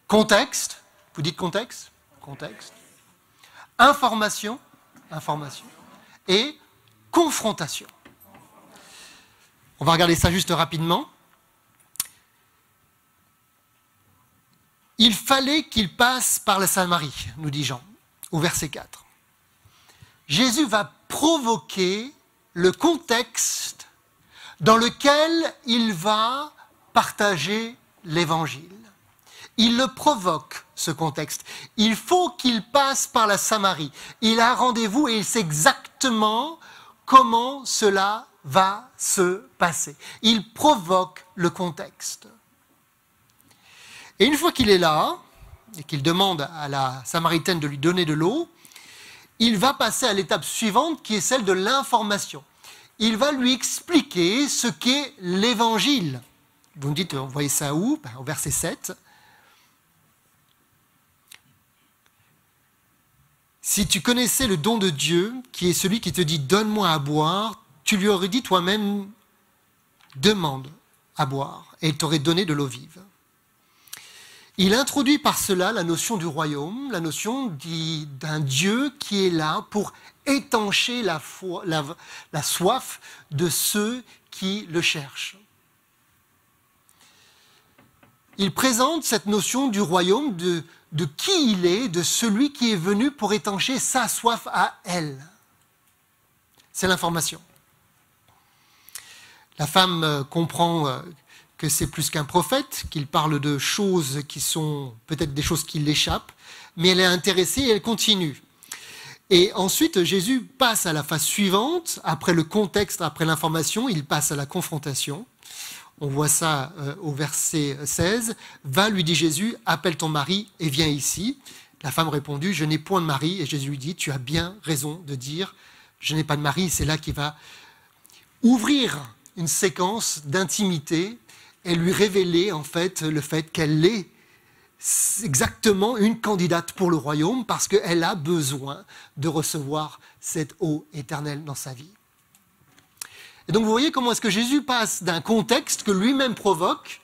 Contexte, vous dites contexte? Contexte. Information, information. Et confrontation. On va regarder ça juste rapidement. Il fallait qu'il passe par la Samarie, nous dit Jean, au verset 4. Jésus va provoquer le contexte dans lequel il va partager l'évangile. Il le provoque, ce contexte. Il faut qu'il passe par la Samarie. Il a rendez-vous et il sait exactement comment cela va se passer. Il provoque le contexte. Et une fois qu'il est là, et qu'il demande à la Samaritaine de lui donner de l'eau, il va passer à l'étape suivante qui est celle de l'information. Il va lui expliquer ce qu'est l'évangile. Vous me dites, vous voyez ça où? Au verset 7. Si tu connaissais le don de Dieu, qui est celui qui te dit « donne-moi à boire », tu lui aurais dit toi-même « demande à boire » et il t'aurait donné de l'eau vive. Il introduit par cela la notion du royaume, la notion d'un Dieu qui est là pour étancher la soif de ceux qui le cherchent. Il présente cette notion du royaume, de qui il est, de celui qui est venu pour étancher sa soif à elle. C'est l'information. La femme comprend que c'est plus qu'un prophète, qu'il parle de choses qui sont peut-être des choses qui l'échappent, mais elle est intéressée et elle continue. Et ensuite, Jésus passe à la phase suivante, après le contexte, après l'information, il passe à la confrontation. On voit ça au verset 16. « Va, lui dit Jésus, appelle ton mari et viens ici. » La femme répondit, « Je n'ai point de mari. » Et Jésus lui dit, « Tu as bien raison de dire, je n'ai pas de mari. » C'est là qu'il va ouvrir une séquence d'intimité et lui révéler en fait le fait qu'elle est exactement une candidate pour le royaume parce qu'elle a besoin de recevoir cette eau éternelle dans sa vie. Et donc vous voyez comment est-ce que Jésus passe d'un contexte que lui-même provoque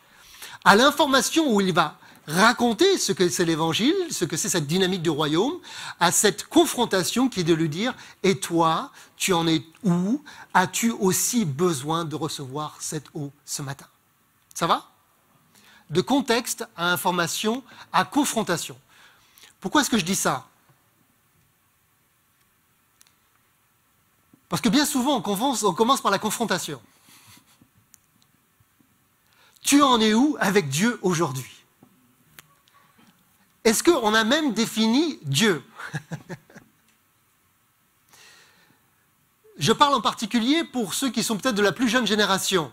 à l'information où il va raconter ce que c'est l'évangile, ce que c'est cette dynamique du royaume, à cette confrontation qui est de lui dire « Et toi, tu en es où? As-tu aussi besoin de recevoir cette eau ce matin ?» Ça va? De contexte à information à confrontation. Pourquoi est-ce que je dis ça? Parce que bien souvent, on commence par la confrontation. Tu en es où avec Dieu aujourd'hui? Est-ce qu'on a même défini Dieu? Je parle en particulier pour ceux qui sont peut-être de la plus jeune génération.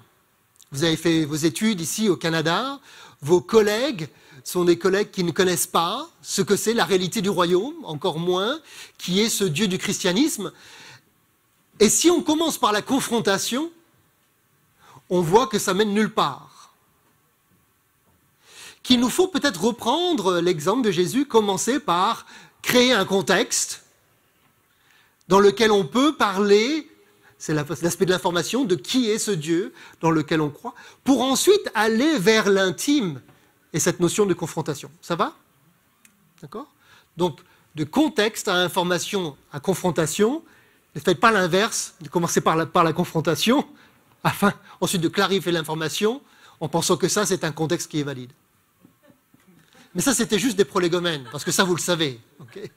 Vous avez fait vos études ici au Canada, vos collègues sont des collègues qui ne connaissent pas ce que c'est la réalité du royaume, encore moins, qui est ce Dieu du christianisme. Et si on commence par la confrontation, on voit que ça mène nulle part. Qu'il nous faut peut-être reprendre l'exemple de Jésus, commencer par créer un contexte dans lequel on peut parler, c'est l'aspect de l'information, de qui est ce Dieu dans lequel on croit, pour ensuite aller vers l'intime et cette notion de confrontation. Ça va? D'accord? Donc, de contexte à information à confrontation, ne faites pas l'inverse, de commencer par la confrontation, afin ensuite de clarifier l'information, en pensant que ça, c'est un contexte qui est valide. Mais ça, c'était juste des prolégomènes, parce que ça, vous le savez. Okay?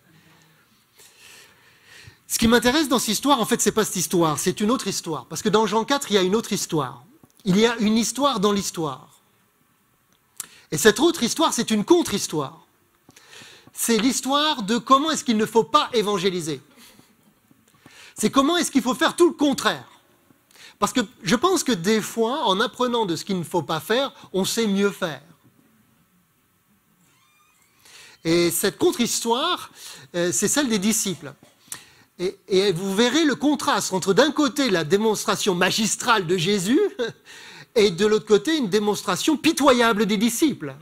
Ce qui m'intéresse dans cette histoire, en fait, c'est pas cette histoire, c'est une autre histoire. Parce que dans Jean 4, il y a une autre histoire. Il y a une histoire dans l'histoire. Et cette autre histoire, c'est une contre-histoire. C'est l'histoire de comment est-ce qu'il ne faut pas évangéliser. C'est comment est-ce qu'il faut faire tout le contraire. Parce que je pense que des fois, en apprenant de ce qu'il ne faut pas faire, on sait mieux faire. Et cette contre-histoire, c'est celle des disciples. Et vous verrez le contraste entre d'un côté la démonstration magistrale de Jésus et de l'autre côté une démonstration pitoyable des disciples.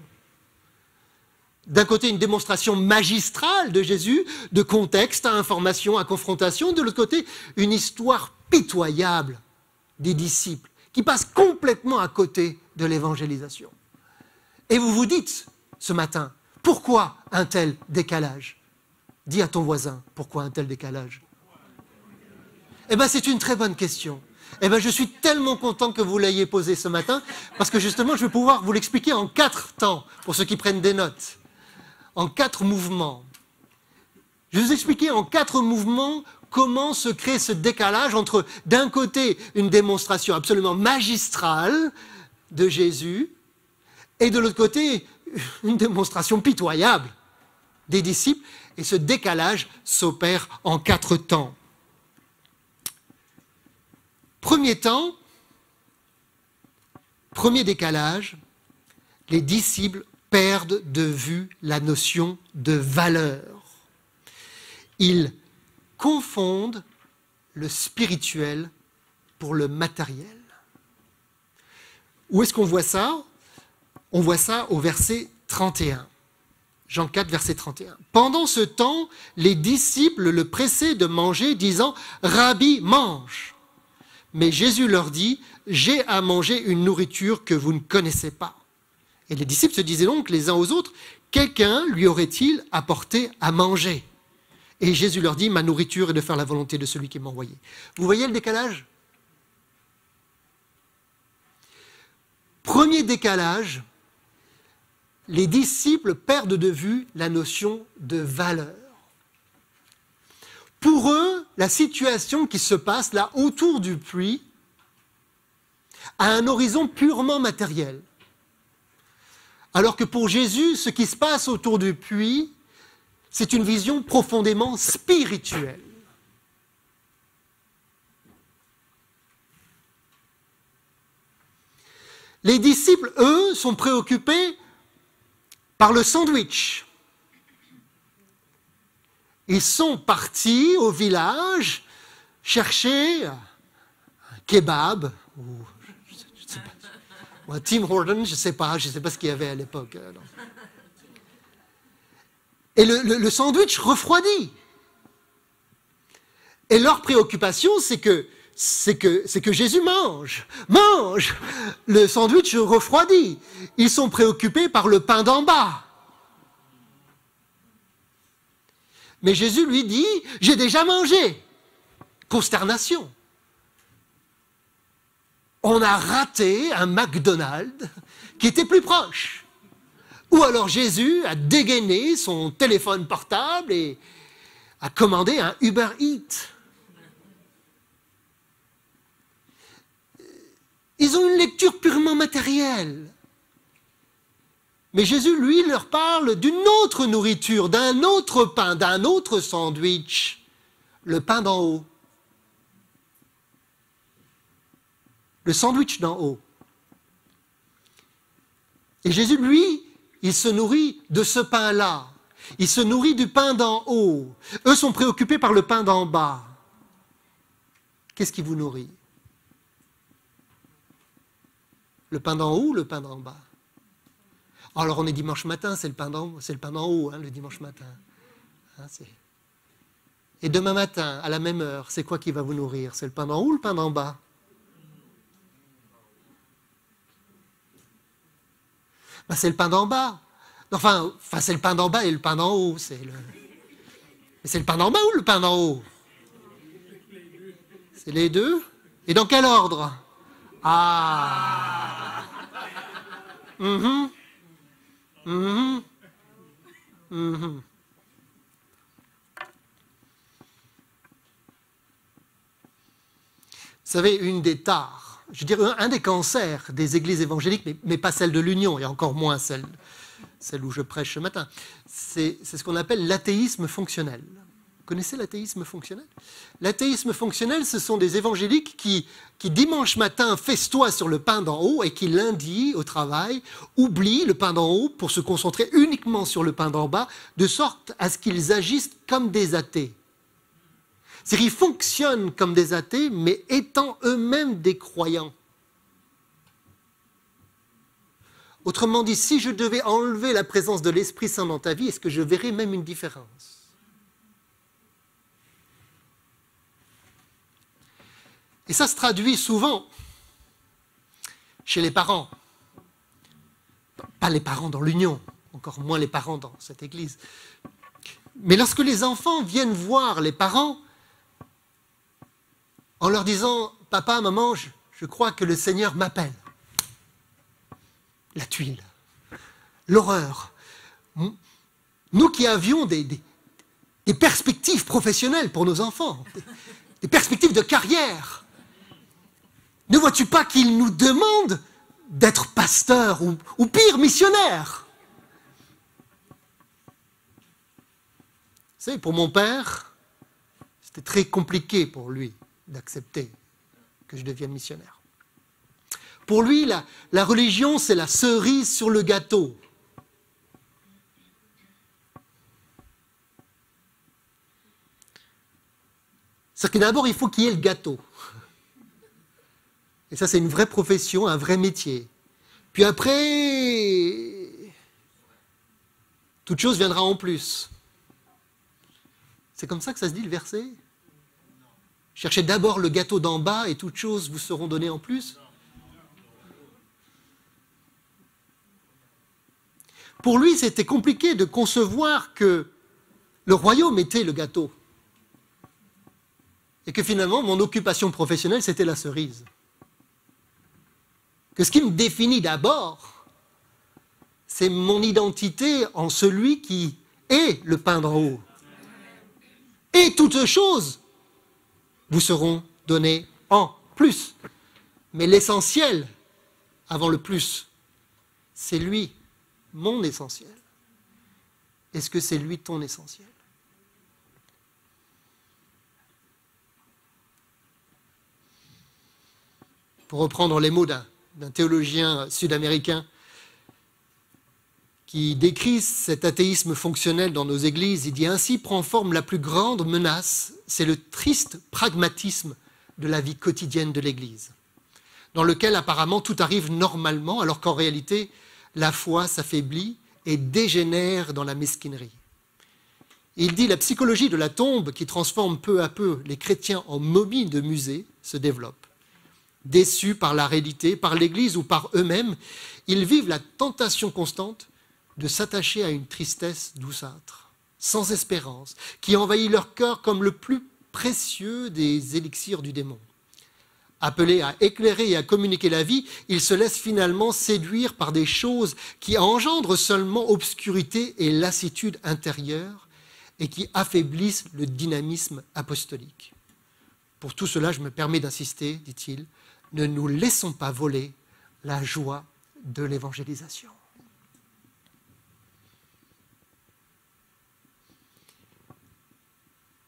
D'un côté une démonstration magistrale de Jésus, de contexte à information, à confrontation, de l'autre côté une histoire pitoyable des disciples qui passe complètement à côté de l'évangélisation. Et vous vous dites ce matin, pourquoi un tel décalage? Dis à ton voisin, pourquoi un tel décalage? Eh bien, c'est une très bonne question. Eh bien, je suis tellement content que vous l'ayez posée ce matin, parce que justement, je vais pouvoir vous l'expliquer en 4 temps, pour ceux qui prennent des notes, en 4 mouvements. Je vais vous expliquer en 4 mouvements comment se crée ce décalage entre, d'un côté, une démonstration absolument magistrale de Jésus, et de l'autre côté, une démonstration pitoyable des disciples, et ce décalage s'opère en 4 temps. Premier temps, premier décalage, les disciples perdent de vue la notion de valeur. Ils confondent le spirituel pour le matériel. Où est-ce qu'on voit ça? On voit ça au verset 31. Jean 4, verset 31. Pendant ce temps, les disciples le pressaient de manger, disant « Rabbi, mange !» Mais Jésus leur dit « J'ai à manger une nourriture que vous ne connaissez pas. » Et les disciples se disaient donc les uns aux autres « Quelqu'un lui aurait-il apporté à manger ?» Et Jésus leur dit « Ma nourriture est de faire la volonté de celui qui m'a envoyé. » Vous voyez le décalage? Premier décalage, les disciples perdent de vue la notion de valeur. Pour eux, la situation qui se passe là autour du puits a un horizon purement matériel. Alors que pour Jésus, ce qui se passe autour du puits, c'est une vision profondément spirituelle. Les disciples, eux, sont préoccupés par le sandwich. Ils sont partis au village chercher un kebab ou je sais pas, ou un Tim Hortons, je ne sais pas ce qu'il y avait à l'époque. Et le sandwich refroidit. Et leur préoccupation, c'est que Jésus mange le sandwich refroidit. Ils sont préoccupés par le pain d'en bas. Mais Jésus lui dit, j'ai déjà mangé. Consternation. On a raté un McDonald's qui était plus proche. Ou alors Jésus a dégainé son téléphone portable et a commandé un Uber Eats. Ils ont une lecture purement matérielle. Mais Jésus, lui, leur parle d'une autre nourriture, d'un autre pain, d'un autre sandwich, le pain d'en haut. Le sandwich d'en haut. Et Jésus, lui, il se nourrit de ce pain-là. Il se nourrit du pain d'en haut. Eux sont préoccupés par le pain d'en bas. Qu'est-ce qui vous nourrit? Le pain d'en haut ou le pain d'en bas? Alors on est dimanche matin, c'est le pain d'en haut, hein, le dimanche matin. Hein, et demain matin, à la même heure, c'est quoi qui va vous nourrir? C'est le pain d'en haut ou le pain d'en bas? Ben, c'est le pain d'en bas. Enfin, c'est le pain d'en bas et le pain d'en haut. Mais c'est le pain d'en bas ou le pain d'en haut? C'est les deux. Et dans quel ordre? Ah. Vous savez, une des tares, je dirais un des cancers des églises évangéliques, mais pas celle de l'Union, et encore moins celle où je prêche ce matin, c'est ce qu'on appelle l'athéisme fonctionnel. Vous connaissez l'athéisme fonctionnel? L'athéisme fonctionnel, ce sont des évangéliques qui dimanche matin festoient sur le pain d'en haut et qui lundi au travail oublient le pain d'en haut pour se concentrer uniquement sur le pain d'en bas, de sorte à ce qu'ils agissent comme des athées. C'est-à-dire qu'ils fonctionnent comme des athées, mais étant eux-mêmes des croyants. Autrement dit, si je devais enlever la présence de l'Esprit Saint dans ta vie, est-ce que je verrais même une différence? Et ça se traduit souvent chez les parents. Pas les parents dans l'union, encore moins les parents dans cette église. Mais lorsque les enfants viennent voir les parents en leur disant « Papa, maman, je crois que le Seigneur m'appelle ». La tuile, l'horreur. Nous qui avions des perspectives professionnelles pour nos enfants, des perspectives de carrière, ne vois-tu pas qu'il nous demande d'être pasteur ou pire, missionnaire? Vous savez, pour mon père, c'était très compliqué pour lui d'accepter que je devienne missionnaire. Pour lui, la religion, c'est la cerise sur le gâteau. C'est-à-dire que d'abord, il faut qu'il y ait le gâteau. Et ça, c'est une vraie profession, un vrai métier. Puis après, toute chose viendra en plus. C'est comme ça que ça se dit, le verset? Cherchez d'abord le gâteau d'en bas et toutes choses vous seront données en plus. Pour lui, c'était compliqué de concevoir que le royaume était le gâteau. Et que finalement, mon occupation professionnelle, c'était la cerise. Que ce qui me définit d'abord, c'est mon identité en celui qui est le pain d'en haut. Et toutes choses vous seront données en plus. Mais l'essentiel, avant le plus, c'est lui, mon essentiel. Est-ce que c'est lui ton essentiel? Pour reprendre les mots d'un théologien sud-américain qui décrit cet athéisme fonctionnel dans nos églises, il dit ainsi prend forme la plus grande menace, c'est le triste pragmatisme de la vie quotidienne de l'Église, dans lequel apparemment tout arrive normalement, alors qu'en réalité la foi s'affaiblit et dégénère dans la mesquinerie. Il dit la psychologie de la tombe qui transforme peu à peu les chrétiens en momies de musée se développe. Déçus par la réalité, par l'Église ou par eux-mêmes, ils vivent la tentation constante de s'attacher à une tristesse douceâtre, sans espérance, qui envahit leur cœur comme le plus précieux des élixirs du démon. Appelés à éclairer et à communiquer la vie, ils se laissent finalement séduire par des choses qui engendrent seulement obscurité et lassitude intérieure et qui affaiblissent le dynamisme apostolique. Pour tout cela, je me permets d'insister, dit-il, ne nous laissons pas voler la joie de l'évangélisation.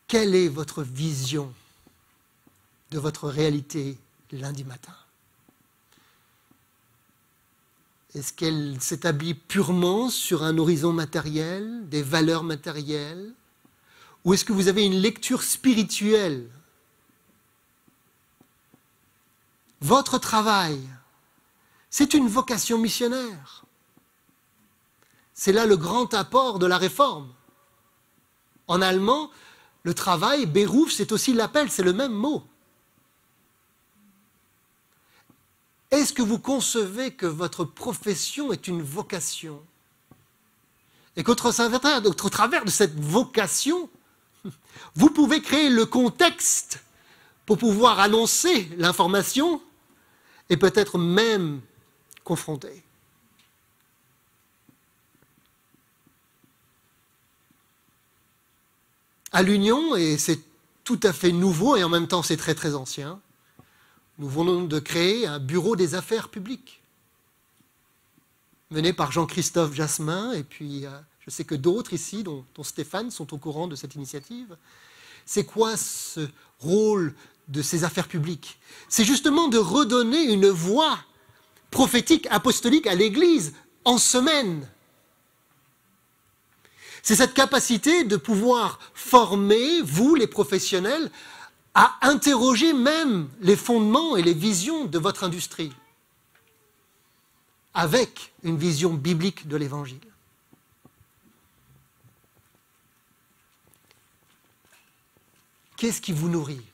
Quelle est votre vision de votre réalité lundi matin? Est-ce qu'elle s'établit purement sur un horizon matériel, des valeurs matérielles? Ou est-ce que vous avez une lecture spirituelle? Votre travail, c'est une vocation missionnaire. C'est là le grand apport de la réforme. En allemand, le travail, Beruf, c'est aussi l'appel, c'est le même mot. Est-ce que vous concevez que votre profession est une vocation? Et qu'au travers de cette vocation, vous pouvez créer le contexte pour pouvoir annoncer l'information et peut-être même confronter. À l'Union, et c'est tout à fait nouveau et en même temps c'est très très ancien, nous venons de créer un bureau des affaires publiques mené par Jean-Christophe Jasmin et puis Je sais que d'autres ici, dont Stéphane, sont au courant de cette initiative. C'est quoi ce rôle de ces affaires publiques? C'est justement de redonner une voix prophétique, apostolique à l'Église en semaine. C'est cette capacité de pouvoir former, vous les professionnels, à interroger même les fondements et les visions de votre industrie, avec une vision biblique de l'Évangile. Qu'est-ce qui vous nourrit?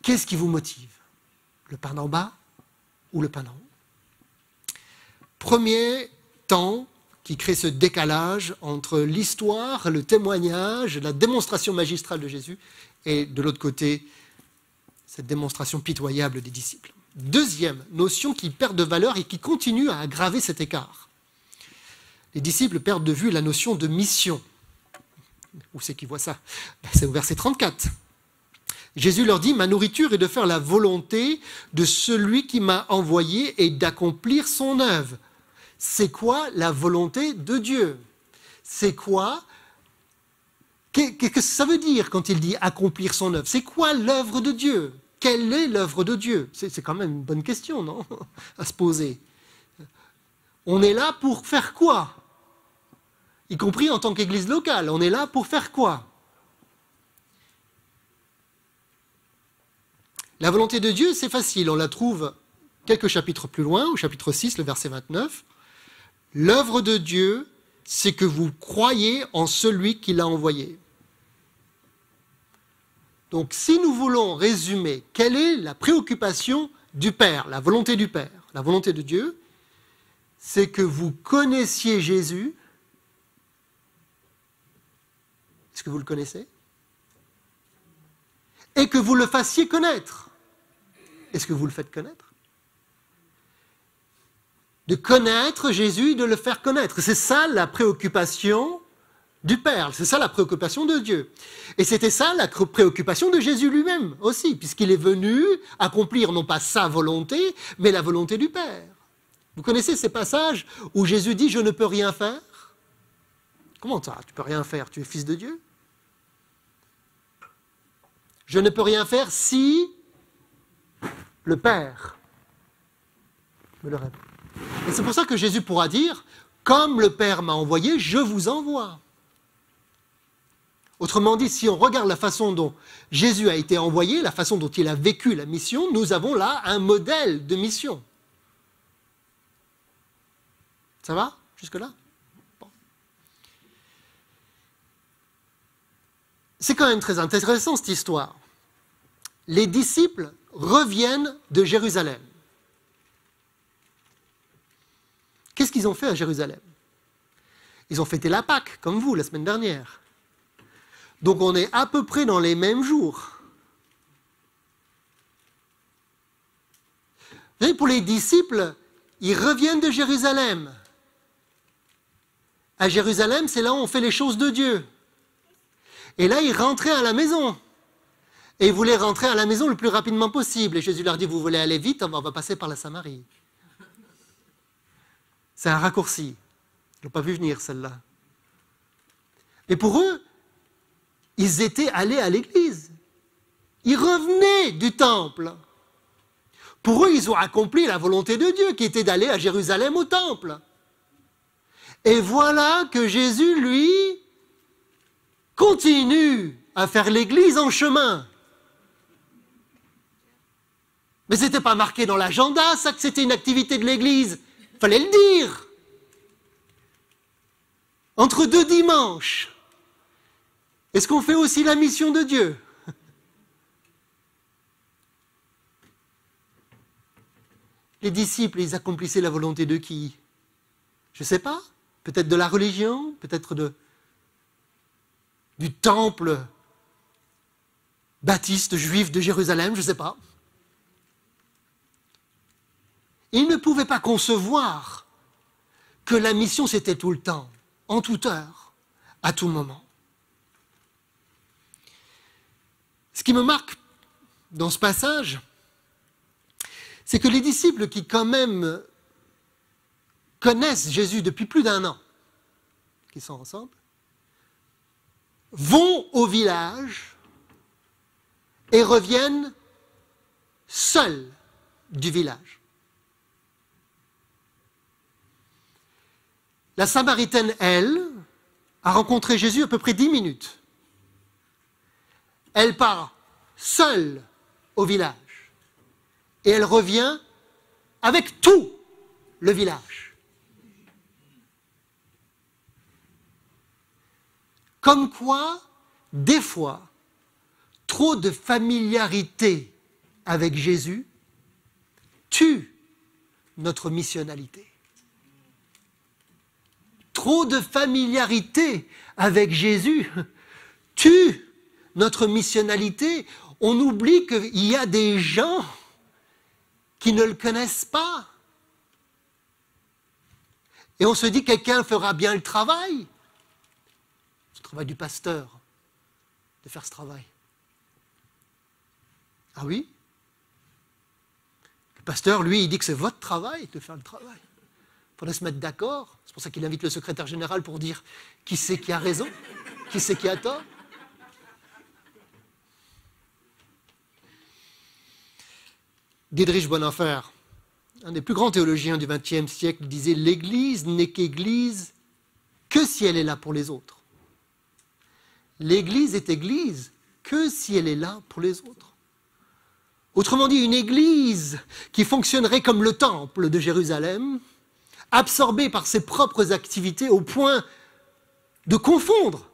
Qu'est-ce qui vous motive? Le pain d'en bas ou le pain d'en haut? Premier temps qui crée ce décalage entre l'histoire, le témoignage, la démonstration magistrale de Jésus, et de l'autre côté, cette démonstration pitoyable des disciples. Deuxième notion qui perd de valeur et qui continue à aggraver cet écart. Les disciples perdent de vue la notion de mission. Où c'est qu'ils voient ça? C'est au verset 34. Jésus leur dit « Ma nourriture est de faire la volonté de celui qui m'a envoyé et d'accomplir son œuvre. » C'est quoi la volonté de Dieu? C'est quoi? Qu'est-ce que ça veut dire quand il dit accomplir son œuvre? C'est quoi l'œuvre de Dieu? Quelle est l'œuvre de Dieu? C'est quand même une bonne question, non? À se poser. On est là pour faire quoi? Y compris en tant qu'église locale, on est là pour faire quoi? La volonté de Dieu, c'est facile, on la trouve quelques chapitres plus loin, au chapitre 6, le verset 29. L'œuvre de Dieu, c'est que vous croyez en celui qui l'a envoyé. Donc, si nous voulons résumer quelle est la préoccupation du Père, la volonté du Père, la volonté de Dieu, c'est que vous connaissiez Jésus. Est-ce que vous le connaissez? Et que vous le fassiez connaître. Est-ce que vous le faites connaître? De connaître Jésus, de le faire connaître. C'est ça la préoccupation du Père, c'est ça la préoccupation de Dieu. Et c'était ça la préoccupation de Jésus lui-même aussi, puisqu'il est venu accomplir non pas sa volonté, mais la volonté du Père. Vous connaissez ces passages où Jésus dit « Je ne peux rien faire ». Comment ça, tu ne peux rien faire? Tu es fils de Dieu? Je ne peux rien faire si le Père me le répond. Et c'est pour ça que Jésus pourra dire « Comme le Père m'a envoyé, je vous envoie ». Autrement dit, si on regarde la façon dont Jésus a été envoyé, la façon dont il a vécu la mission, nous avons là un modèle de mission. Ça va jusque-là? Bon. C'est quand même très intéressant cette histoire. Les disciples reviennent de Jérusalem. Qu'est-ce qu'ils ont fait à Jérusalem? Ils ont fêté la Pâque, comme vous, la semaine dernière. Donc on est à peu près dans les mêmes jours. Vous voyez, pour les disciples, ils reviennent de Jérusalem. À Jérusalem, c'est là où on fait les choses de Dieu. Et là, ils rentraient à la maison. Et ils voulaient rentrer à la maison le plus rapidement possible. Et Jésus leur dit, vous voulez aller vite, on va passer par la Samarie. C'est un raccourci. Ils n'ont pas vu venir celle-là. Et pour eux, ils étaient allés à l'église. Ils revenaient du temple. Pour eux, ils ont accompli la volonté de Dieu, qui était d'aller à Jérusalem au temple. Et voilà que Jésus, lui, continue à faire l'église en chemin. Mais ce n'était pas marqué dans l'agenda, ça, que c'était une activité de l'église. Il fallait le dire. Entre deux dimanches. Est-ce qu'on fait aussi la mission de Dieu? Les disciples, ils accomplissaient la volonté de qui? Je ne sais pas. Peut-être de la religion, peut-être du temple baptiste juif de Jérusalem, je ne sais pas. Ils ne pouvaient pas concevoir que la mission, c'était tout le temps, en toute heure, à tout moment. Ce qui me marque dans ce passage, c'est que les disciples qui quand même connaissent Jésus depuis plus d'1 an, qui sont ensemble, vont au village et reviennent seuls du village. La Samaritaine, elle, a rencontré Jésus à peu près 10 minutes. Elle part seule au village et elle revient avec tout le village. Comme quoi, des fois, trop de familiarité avec Jésus tue notre missionnalité. Trop de familiarité avec Jésus tue notre missionnalité. On oublie qu'il y a des gens qui ne le connaissent pas. Et on se dit que quelqu'un fera bien le travail. C'est le travail du pasteur de faire ce travail. Ah oui? Le pasteur, lui, il dit que c'est votre travail de faire le travail. Il faudrait se mettre d'accord. C'est pour ça qu'il invite le secrétaire général pour dire qui c'est qui a raison, qui c'est qui a tort. Dietrich Bonhoeffer, un des plus grands théologiens du XXe siècle, disait « L'Église n'est qu'Église que si elle est là pour les autres. L'Église est Église que si elle est là pour les autres. » Autrement dit, une Église qui fonctionnerait comme le temple de Jérusalem, absorbée par ses propres activités au point de confondre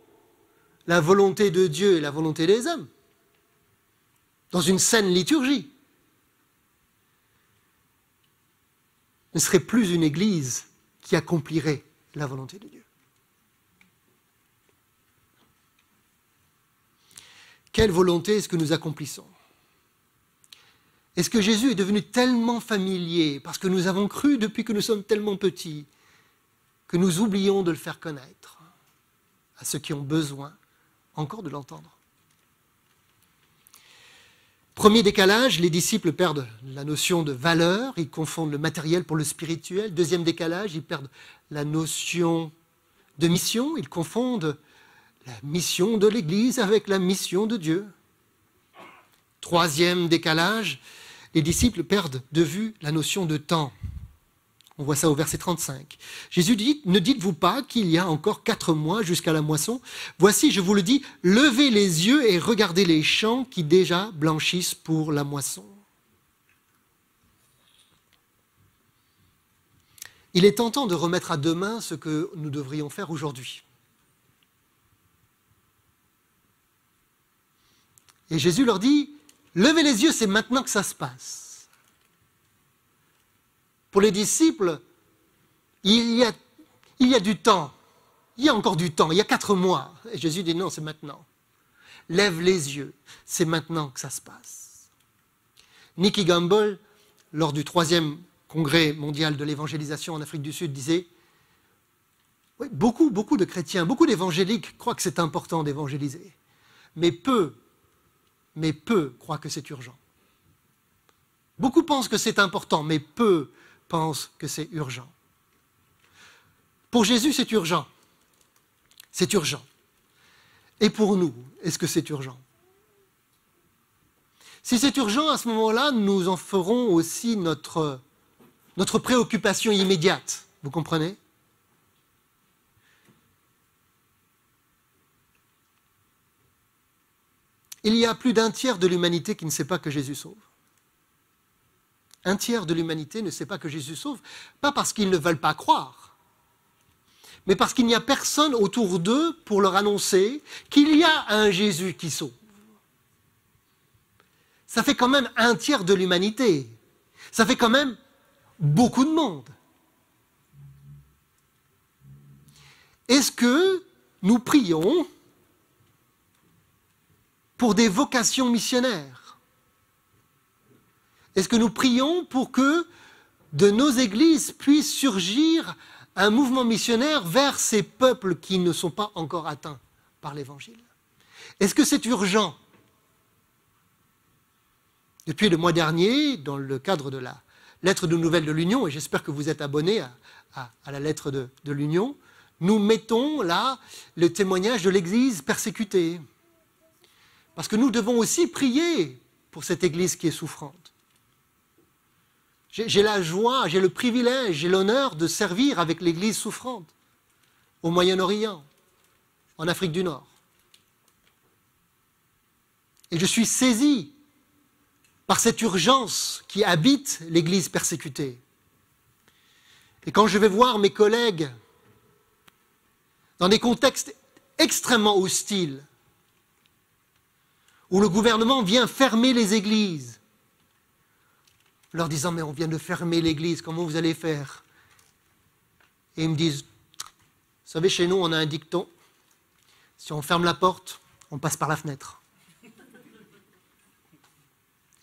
la volonté de Dieu et la volonté des hommes, dans une saine liturgie, ne serait plus une Église qui accomplirait la volonté de Dieu. Quelle volonté est-ce que nous accomplissons? Est-ce que Jésus est devenu tellement familier, parce que nous avons cru depuis que nous sommes tellement petits, que nous oublions de le faire connaître à ceux qui ont besoin encore de l'entendre? Premier décalage, les disciples perdent la notion de valeur, ils confondent le matériel pour le spirituel. Deuxième décalage, ils perdent la notion de mission, ils confondent la mission de l'Église avec la mission de Dieu. Troisième décalage, les disciples perdent de vue la notion de temps. On voit ça au verset 35. Jésus dit, « Ne dites-vous pas qu'il y a encore 4 mois jusqu'à la moisson? Voici, je vous le dis, levez les yeux et regardez les champs qui déjà blanchissent pour la moisson. » Il est tentant de remettre à demain ce que nous devrions faire aujourd'hui. Et Jésus leur dit, « Levez les yeux, c'est maintenant que ça se passe. » Pour les disciples, il y a du temps, il y a encore du temps, il y a 4 mois. Et Jésus dit non, c'est maintenant. Lève les yeux, c'est maintenant que ça se passe. Nicky Gumbel, lors du 3e congrès mondial de l'évangélisation en Afrique du Sud, disait oui, beaucoup de chrétiens, beaucoup d'évangéliques croient que c'est important d'évangéliser, mais peu croient que c'est urgent. Beaucoup pensent que c'est important, mais peu pensent que c'est urgent. Pour Jésus, c'est urgent. C'est urgent. Et pour nous, est-ce que c'est urgent? Si c'est urgent, à ce moment-là, nous en ferons aussi notre préoccupation immédiate. Vous comprenez? Il y a plus d'un tiers de l'humanité qui ne sait pas que Jésus sauve. Un tiers de l'humanité ne sait pas que Jésus sauve, pas parce qu'ils ne veulent pas croire, mais parce qu'il n'y a personne autour d'eux pour leur annoncer qu'il y a un Jésus qui sauve. Ça fait quand même un tiers de l'humanité. Ça fait quand même beaucoup de monde. Est-ce que nous prions pour des vocations missionnaires? Est-ce que nous prions pour que de nos églises puisse surgir un mouvement missionnaire vers ces peuples qui ne sont pas encore atteints par l'Évangile? Est-ce que c'est urgent? Depuis le mois dernier, dans le cadre de la lettre de nouvelles de l'Union, et j'espère que vous êtes abonnés à la lettre de l'Union, nous mettons là le témoignage de l'Église persécutée. Parce que nous devons aussi prier pour cette Église qui est souffrante. J'ai la joie, j'ai le privilège, j'ai l'honneur de servir avec l'Église souffrante au Moyen-Orient, en Afrique du Nord. Et je suis saisi par cette urgence qui habite l'Église persécutée. Et quand je vais voir mes collègues dans des contextes extrêmement hostiles, où le gouvernement vient fermer les églises, leur disant « mais on vient de fermer l'église, comment vous allez faire ?» Et ils me disent « vous savez, chez nous, on a un dicton, si on ferme la porte, on passe par la fenêtre. »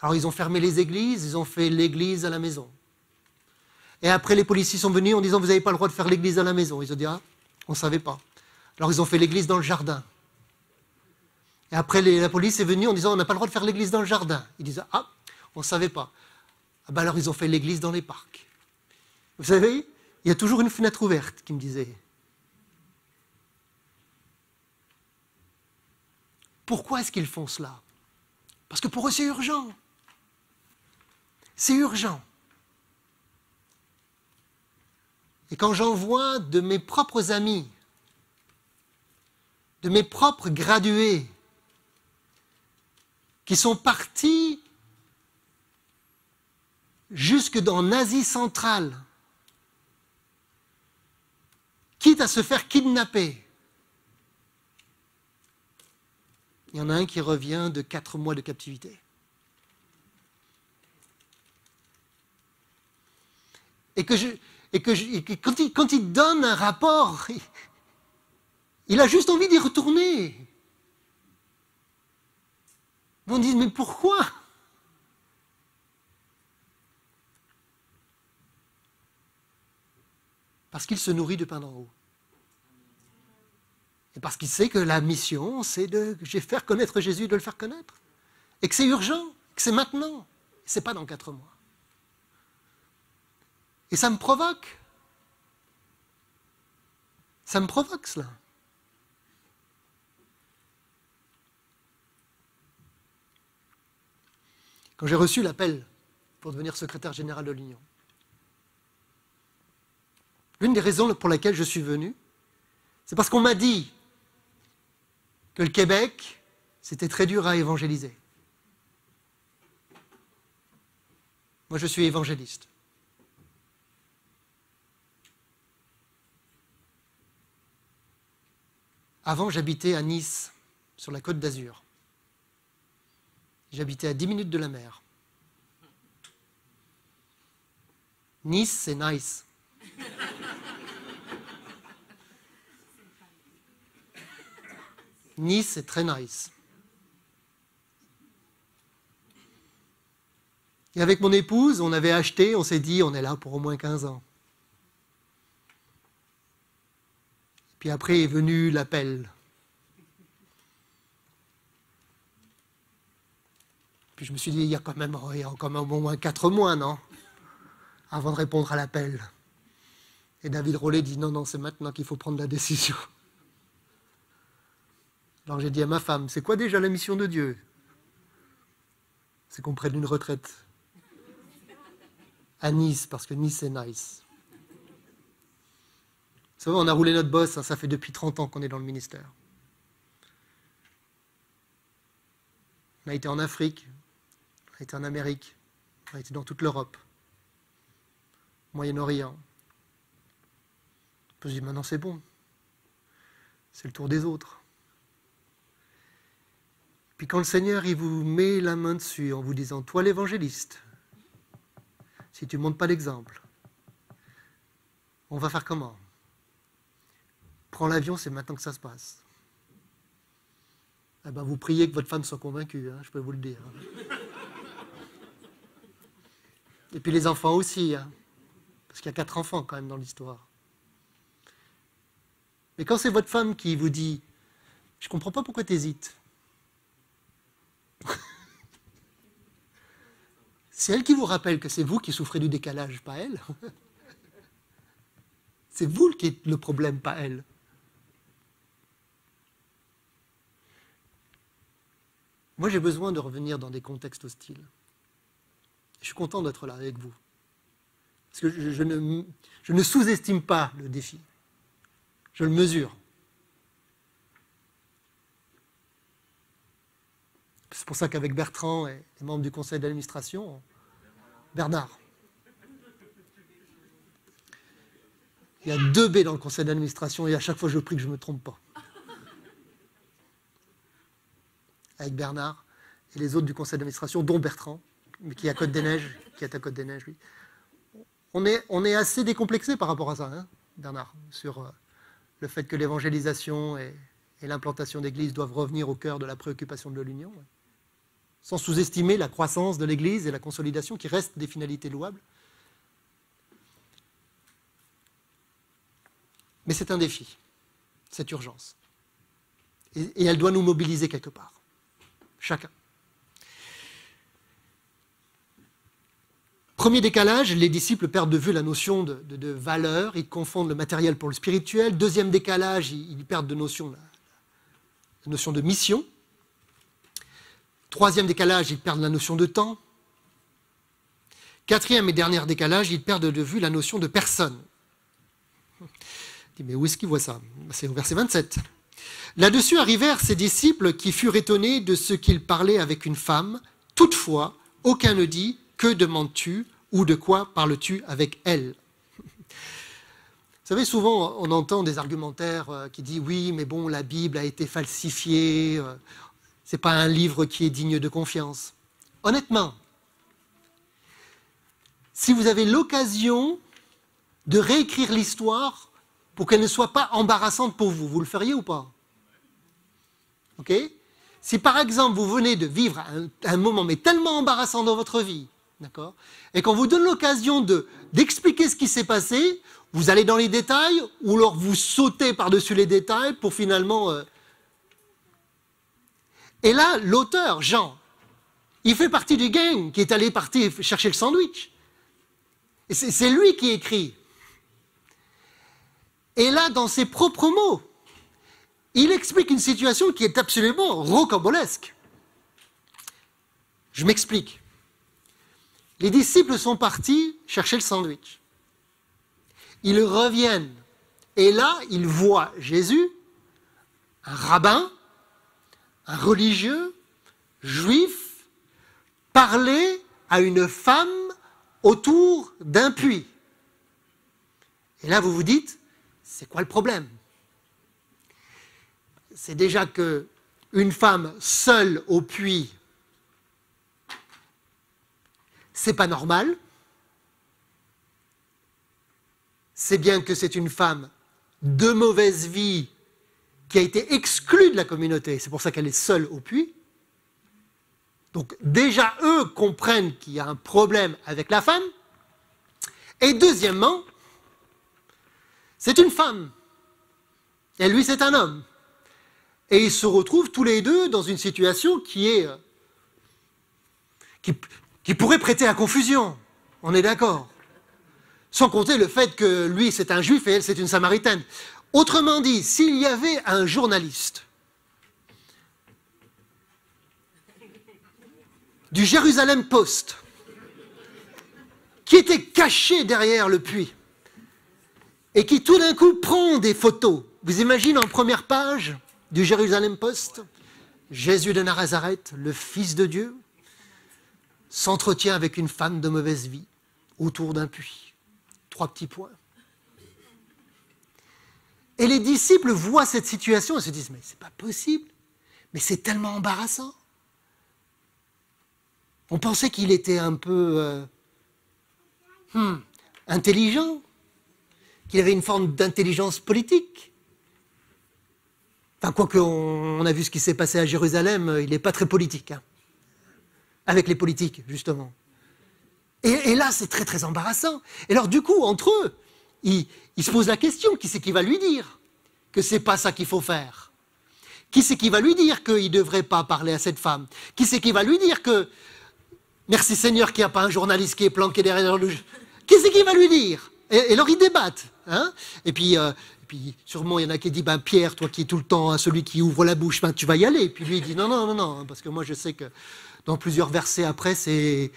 Alors ils ont fermé les églises, ils ont fait l'église à la maison. Et après, les policiers sont venus en disant « vous n'avez pas le droit de faire l'église à la maison ». Ils ont dit « ah, on ne savait pas ». Alors ils ont fait l'église dans le jardin. Et après, la police est venue en disant « on n'a pas le droit de faire l'église dans le jardin ». Ils disent « ah, on ne savait pas ». Ah ben alors ils ont fait l'église dans les parcs. Vous savez, il y a toujours une fenêtre ouverte, qui me disait. Pourquoi est-ce qu'ils font cela? Parce que pour eux, c'est urgent. C'est urgent. Et quand j'en vois de mes propres amis, de mes propres gradués, qui sont partis jusque dans Asie centrale, quitte à se faire kidnapper. Il y en a un qui revient de 4 mois de captivité. Et quand il donne un rapport, il a juste envie d'y retourner. On dit, mais pourquoi? Parce qu'il se nourrit du pain d'en haut. Et parce qu'il sait que la mission, c'est de faire connaître Jésus, de le faire connaître. Et que c'est urgent, que c'est maintenant. Ce n'est pas dans 4 mois. Et ça me provoque. Ça me provoque, cela. Quand j'ai reçu l'appel pour devenir secrétaire général de l'Union, l'une des raisons pour lesquelles je suis venu, c'est parce qu'on m'a dit que le Québec, c'était très dur à évangéliser. Moi, je suis évangéliste. Avant, j'habitais à Nice, sur la Côte d'Azur. J'habitais à 10 minutes de la mer. Nice, c'est nice. Nice, c'est très nice. Et avec mon épouse, on avait acheté, on s'est dit, on est là pour au moins 15 ans. Puis après est venu l'appel. Puis je me suis dit, il y a quand même au moins 4 mois, non? Avant de répondre à l'appel. Et David Rollet dit, non, c'est maintenant qu'il faut prendre la décision. Alors j'ai dit à ma femme, c'est quoi déjà la mission de Dieu? C'est qu'on prenne une retraite à Nice, parce que Nice c'est nice. Vous savez, on a roulé notre bosse, ça fait depuis 30 ans qu'on est dans le ministère. On a été en Afrique, on a été en Amérique, on a été dans toute l'Europe, Moyen-Orient. Je me dis, maintenant c'est bon, c'est le tour des autres. Puis quand le Seigneur il vous met la main dessus en vous disant, toi l'évangéliste, si tu ne montres pas l'exemple, on va faire comment? Prends l'avion, c'est maintenant que ça se passe. Eh ben, vous priez que votre femme soit convaincue, hein, je peux vous le dire. Et puis les enfants aussi, hein, parce qu'il y a 4 enfants quand même dans l'histoire. Mais quand c'est votre femme qui vous dit « Je ne comprends pas pourquoi tu hésites », c'est elle qui vous rappelle que c'est vous qui souffrez du décalage, pas elle. C'est vous qui êtes le problème, pas elle. Moi, j'ai besoin de revenir dans des contextes hostiles. Je suis content d'être là avec vous. Parce que je ne sous-estime pas le défi. Je le mesure. C'est pour ça qu'avec Bertrand et les membres du conseil d'administration, Bernard, il y a 2 B dans le conseil d'administration et à chaque fois je prie que je ne me trompe pas. Avec Bernard et les autres du conseil d'administration, dont Bertrand, mais qui est à Côte-des-Neiges, qui est à Côte-des-Neiges, lui. On est assez décomplexé par rapport à ça, hein, Bernard, sur le fait que l'évangélisation et l'implantation d'églises doivent revenir au cœur de la préoccupation de l'Union, sans sous-estimer la croissance de l'Église et la consolidation qui restent des finalités louables. Mais c'est un défi, cette urgence. Et elle doit nous mobiliser quelque part, chacun. Premier décalage, les disciples perdent de vue la notion de valeur, ils confondent le matériel pour le spirituel. Deuxième décalage, ils perdent de notion la notion de mission. Troisième décalage, ils perdent la notion de temps. Quatrième et dernier décalage, ils perdent de vue la notion de personne. Mais où est-ce qu'ils voient ça? C'est au verset 27. Là-dessus arrivèrent ses disciples qui furent étonnés de ce qu'il parlait avec une femme. Toutefois, aucun ne dit « Que demandes-tu » ou « De quoi parles-tu avec elle ?» Vous savez, souvent, on entend des argumentaires qui disent « Oui, mais bon, la Bible a été falsifiée, c'est pas un livre qui est digne de confiance. » Honnêtement, si vous avez l'occasion de réécrire l'histoire pour qu'elle ne soit pas embarrassante pour vous, vous le feriez ou pas? Ok? Si par exemple vous venez de vivre un moment mais tellement embarrassant dans votre vie, d'accord, et qu'on vous donne l'occasion d'expliquer ce qui s'est passé, vous allez dans les détails ou alors vous sautez par-dessus les détails pour finalement... Et là, l'auteur, Jean, il fait partie du gang qui est allé chercher le sandwich. Et c'est lui qui écrit. Et là, dans ses propres mots, il explique une situation qui est absolument rocambolesque. Je m'explique. Les disciples sont partis chercher le sandwich. Ils reviennent. Et là, ils voient Jésus, un rabbin, un religieux, juif, parler à une femme autour d'un puits. Et là, vous vous dites, c'est quoi le problème? C'est déjà qu'une femme seule au puits, c'est pas normal. C'est bien que c'est une femme de mauvaise vie qui a été exclue de la communauté. C'est pour ça qu'elle est seule au puits. Donc déjà, eux comprennent qu'il y a un problème avec la femme. Et deuxièmement, c'est une femme. Et lui, c'est un homme. Et ils se retrouvent tous les deux dans une situation qui pourrait prêter à confusion. On est d'accord. Sans compter le fait que lui, c'est un juif et elle, c'est une samaritaine. Autrement dit, s'il y avait un journaliste du Jérusalem Post qui était caché derrière le puits et qui tout d'un coup prend des photos, vous imaginez en première page du Jérusalem Post, Jésus de Nazareth, le Fils de Dieu, s'entretient avec une femme de mauvaise vie autour d'un puits. 3 petits points. Et les disciples voient cette situation et se disent, mais c'est pas possible, mais c'est tellement embarrassant. On pensait qu'il était un peu intelligent, qu'il avait une forme d'intelligence politique. Enfin, quoique on a vu ce qui s'est passé à Jérusalem, il n'est pas très politique, hein, avec les politiques, justement. Et là, c'est très, très embarrassant. Et alors, du coup, entre eux, ils se posent la question, qui c'est qui va lui dire que c'est pas ça qu'il faut faire? Qui c'est qui va lui dire qu'il ne devrait pas parler à cette femme? Qui c'est qui va lui dire que, merci Seigneur qu'il n'y a pas un journaliste qui est planqué derrière le... Qui c'est qui va lui dire? Et alors ils débattent. Hein, et puis, sûrement, il y en a qui disent, Pierre, toi qui es tout le temps celui qui ouvre la bouche, tu vas y aller. Et puis lui, il dit, non, parce que moi, je sais que dans plusieurs versets après, c'est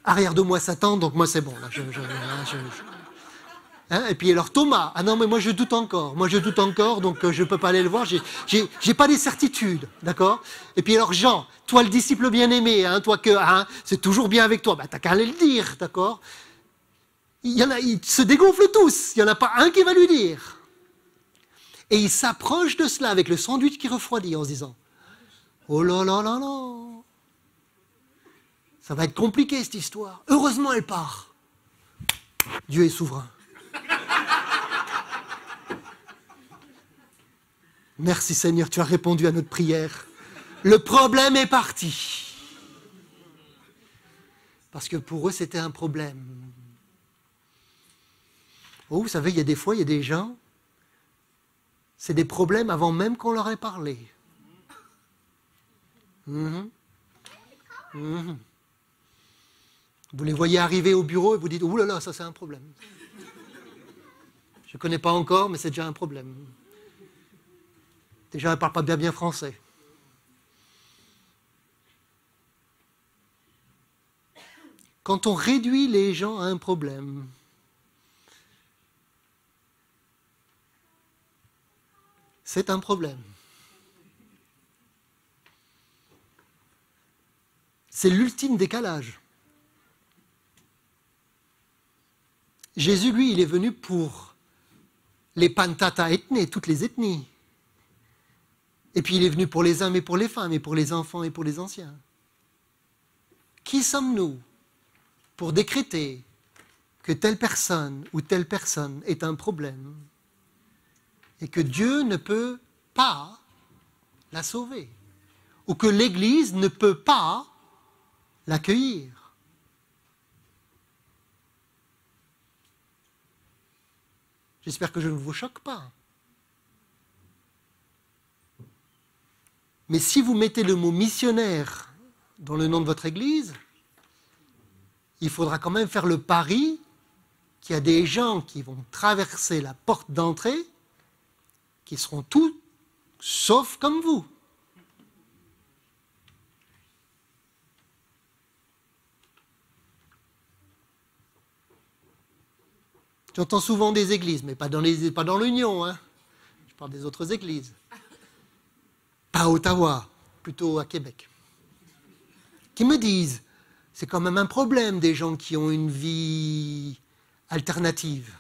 arrière de moi Satan, donc moi, c'est bon. Là, Hein, et puis alors Thomas, ah non mais moi je doute encore, donc je ne peux pas aller le voir, j'ai pas les certitudes, d'accord. Et puis alors Jean, toi le disciple bien-aimé, hein, toi que c'est toujours bien avec toi, t'as qu'à aller le dire, d'accord. Ils se dégonflent tous, il n'y en a pas un qui va lui dire. Et il s'approche de cela avec le sandwich qui refroidit en se disant, oh là là là là, ça va être compliqué cette histoire, heureusement elle part, Dieu est souverain. Merci Seigneur, tu as répondu à notre prière. Le problème est parti. Parce que pour eux, c'était un problème. Oh, vous savez, il y a des gens, c'est des problèmes avant même qu'on leur ait parlé. Vous les voyez arriver au bureau et vous dites, ouh là là, ça c'est un problème. Je ne connais pas encore, mais c'est déjà un problème. Déjà, elle ne parle pas bien français. Quand on réduit les gens à un problème, c'est un problème. C'est l'ultime décalage. Jésus, lui, il est venu pour les pantata ethné, toutes les ethnies. Et puis il est venu pour les hommes et pour les femmes, et pour les enfants et pour les anciens. Qui sommes-nous pour décréter que telle personne ou telle personne est un problème et que Dieu ne peut pas la sauver ou que l'Église ne peut pas l'accueillir? J'espère que je ne vous choque pas. Mais si vous mettez le mot missionnaire dans le nom de votre Église, il faudra quand même faire le pari qu'il y a des gens qui vont traverser la porte d'entrée qui seront tous sauf comme vous. J'entends souvent des églises, mais pas dans l'Union, hein. Je parle des autres églises. Pas à Ottawa, plutôt à Québec. Qui me disent, c'est quand même un problème des gens qui ont une vie alternative.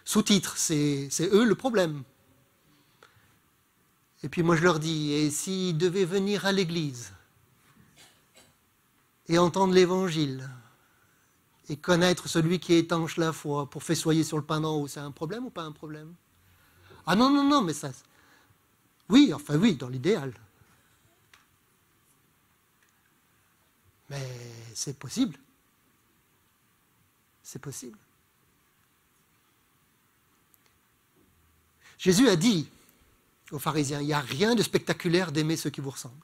Sous-titre, c'est eux le problème. Et puis moi je leur dis, et s'ils devaient venir à l'église et entendre l'évangile et connaître celui qui étanche la foi pour festoyer sur le pain d'en haut, c'est un problème ou pas un problème? Ah non, mais ça... Oui, dans l'idéal. Mais c'est possible. C'est possible. Jésus a dit aux pharisiens, il n'y a rien de spectaculaire d'aimer ceux qui vous ressemblent.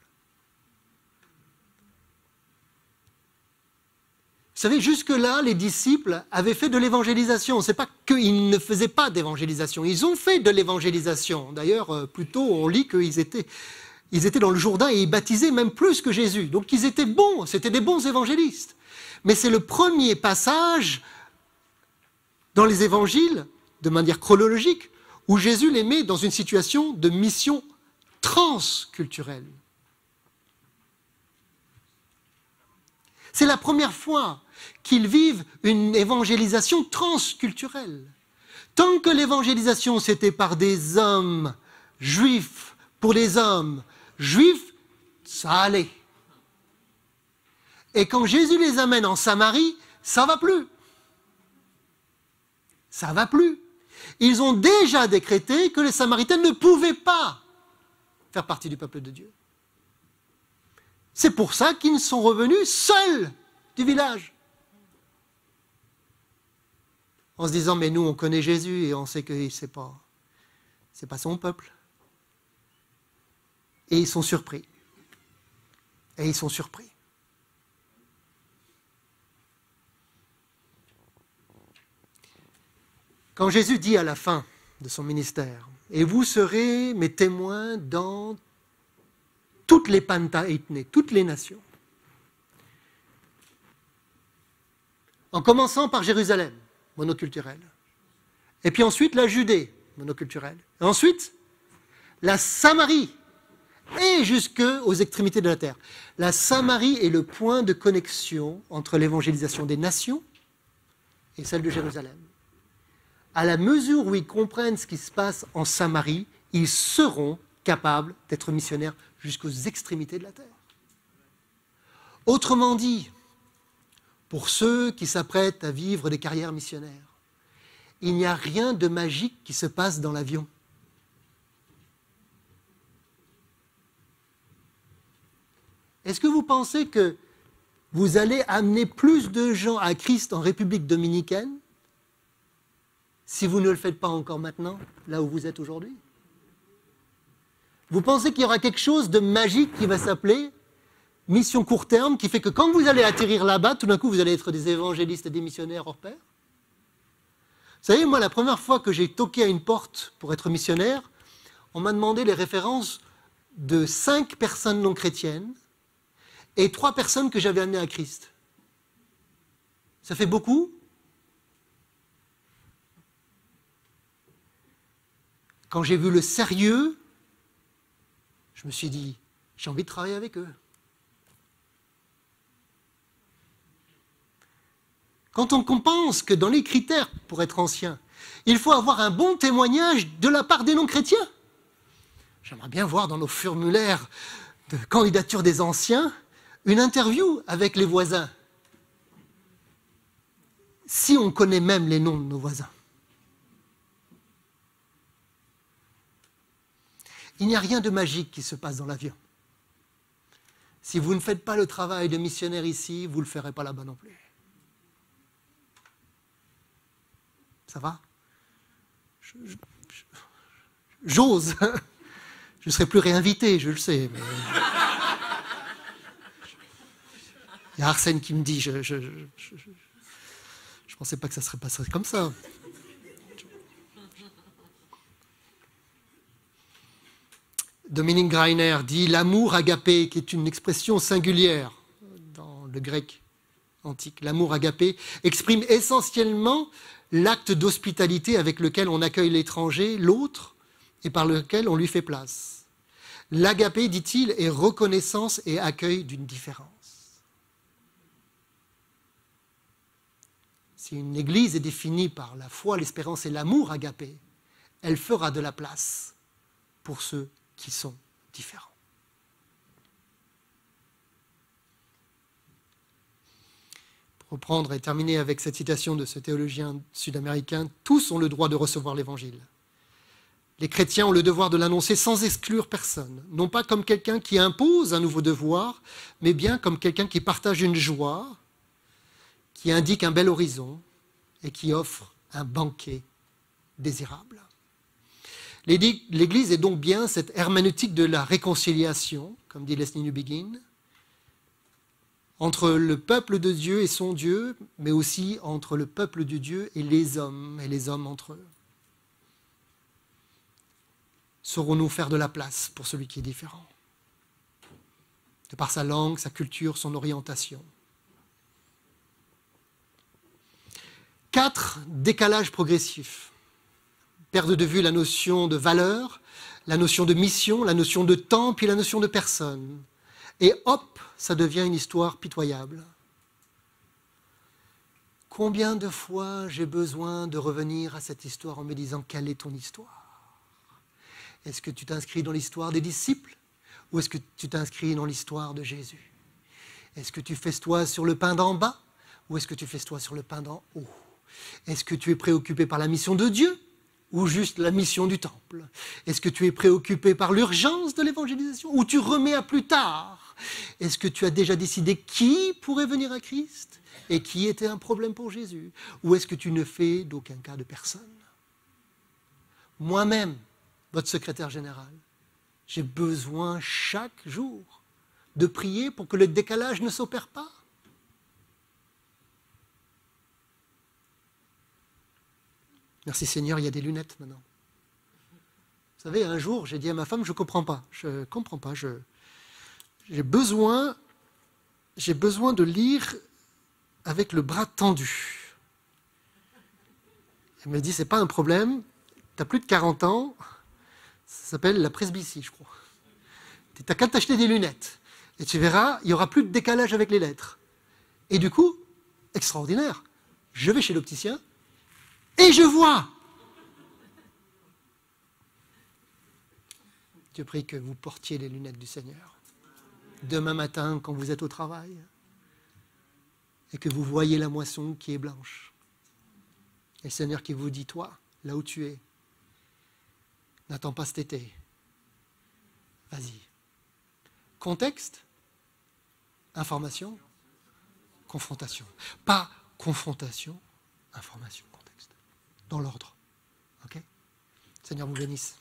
Vous savez, jusque-là, les disciples avaient fait de l'évangélisation. Ce n'est pas qu'ils ne faisaient pas d'évangélisation. Ils ont fait de l'évangélisation. D'ailleurs, plutôt, on lit qu'ils étaient dans le Jourdain et ils baptisaient même plus que Jésus. Donc, ils étaient bons. C'était des bons évangélistes. Mais c'est le premier passage dans les évangiles, de manière chronologique, où Jésus les met dans une situation de mission transculturelle. C'est la première fois qu'ils vivent une évangélisation transculturelle. Tant que l'évangélisation, c'était par des hommes juifs, pour des hommes juifs, ça allait. Et quand Jésus les amène en Samarie, ça ne va plus. Ça ne va plus. Ils ont déjà décrété que les Samaritains ne pouvaient pas faire partie du peuple de Dieu. C'est pour ça qu'ils sont revenus seuls du village. En se disant, mais nous, on connaît Jésus et on sait que c'est pas son peuple. Et ils sont surpris. Quand Jésus dit à la fin de son ministère, « Et vous serez mes témoins dans toutes les pantaethnées, toutes les nations. » En commençant par Jérusalem, monoculturelle. Et puis ensuite la Judée, monoculturelle. Et ensuite, la Samarie, et jusqu'aux extrémités de la terre. La Samarie est le point de connexion entre l'évangélisation des nations et celle de Jérusalem. À la mesure où ils comprennent ce qui se passe en Samarie, ils seront capables d'être missionnaires jusqu'aux extrémités de la terre. Autrement dit, pour ceux qui s'apprêtent à vivre des carrières missionnaires, il n'y a rien de magique qui se passe dans l'avion. Est-ce que vous pensez que vous allez amener plus de gens à Christ en République dominicaine si vous ne le faites pas encore maintenant, là où vous êtes aujourd'hui? Vous pensez qu'il y aura quelque chose de magique qui va s'appeler mission court terme, qui fait que quand vous allez atterrir là-bas, tout d'un coup, vous allez être des évangélistes et des missionnaires hors pair? Vous savez, moi, la première fois que j'ai toqué à une porte pour être missionnaire, on m'a demandé les références de 5 personnes non chrétiennes et 3 personnes que j'avais amenées à Christ. Ça fait beaucoup? Quand j'ai vu le sérieux, je me suis dit, j'ai envie de travailler avec eux. Quand on pense que dans les critères pour être ancien, il faut avoir un bon témoignage de la part des non-chrétiens. J'aimerais bien voir dans nos formulaires de candidature des anciens une interview avec les voisins, si on connaît même les noms de nos voisins. Il n'y a rien de magique qui se passe dans l'avion. Si vous ne faites pas le travail de missionnaire ici, vous ne le ferez pas là-bas non plus. Ça va? J'ose. Je ne serai plus réinvité, je le sais. Mais... Il y a Arsène qui me dit, je ne pensais pas que ça serait passé comme ça. Dominique Greiner dit « L'amour agapé », qui est une expression singulière dans le grec antique. L'amour agapé exprime essentiellement l'acte d'hospitalité avec lequel on accueille l'étranger, l'autre, et par lequel on lui fait place. L'agapé, dit-il, est reconnaissance et accueil d'une différence. Si une église est définie par la foi, l'espérance et l'amour agapé, elle fera de la place pour ceux qui sont différents. Pour reprendre et terminer avec cette citation de ce théologien sud-américain, tous ont le droit de recevoir l'Évangile. Les chrétiens ont le devoir de l'annoncer sans exclure personne, non pas comme quelqu'un qui impose un nouveau devoir, mais bien comme quelqu'un qui partage une joie, qui indique un bel horizon et qui offre un banquet désirable. L'Église est donc bien cette herméneutique de la réconciliation, comme dit Leslie Newbigin, entre le peuple de Dieu et son Dieu, mais aussi entre le peuple de Dieu et les hommes entre eux. Saurons-nous faire de la place pour celui qui est différent, de par sa langue, sa culture, son orientation? 4 décalages progressifs. Perdre de vue la notion de valeur, la notion de mission, la notion de temps, puis la notion de personne. Et hop, ça devient une histoire pitoyable. Combien de fois j'ai besoin de revenir à cette histoire en me disant quelle est ton histoire? Est-ce que tu t'inscris dans l'histoire des disciples ou est-ce que tu t'inscris dans l'histoire de Jésus? Est-ce que tu festoies sur le pain d'en bas ou est-ce que tu festoies sur le pain d'en haut? Est-ce que tu es préoccupé par la mission de Dieu ou juste la mission du temple? Est-ce que tu es préoccupé par l'urgence de l'évangélisation ou tu remets à plus tard? Est-ce que tu as déjà décidé qui pourrait venir à Christ et qui était un problème pour Jésus? Ou est-ce que tu ne fais d'aucun cas de personne? Moi-même, votre secrétaire général, j'ai besoin chaque jour de prier pour que le décalage ne s'opère pas. Merci Seigneur, il y a des lunettes maintenant. Vous savez, un jour, j'ai dit à ma femme, je ne comprends pas. Je ne comprends pas. J'ai besoin de lire avec le bras tendu. Elle me dit, c'est pas un problème, tu as plus de 40 ans, ça s'appelle la presbytie, je crois. Tu n'as qu'à t'acheter des lunettes. Et tu verras, il n'y aura plus de décalage avec les lettres. Et du coup, extraordinaire, je vais chez l'opticien et je vois. Dieu prie que vous portiez les lunettes du Seigneur. Demain matin, quand vous êtes au travail, et que vous voyez la moisson qui est blanche. Et le Seigneur qui vous dit, toi, là où tu es, n'attends pas cet été. Vas-y. Contexte, information, confrontation. Pas confrontation, information, contexte. Dans l'ordre. OK ? Seigneur vous bénisse.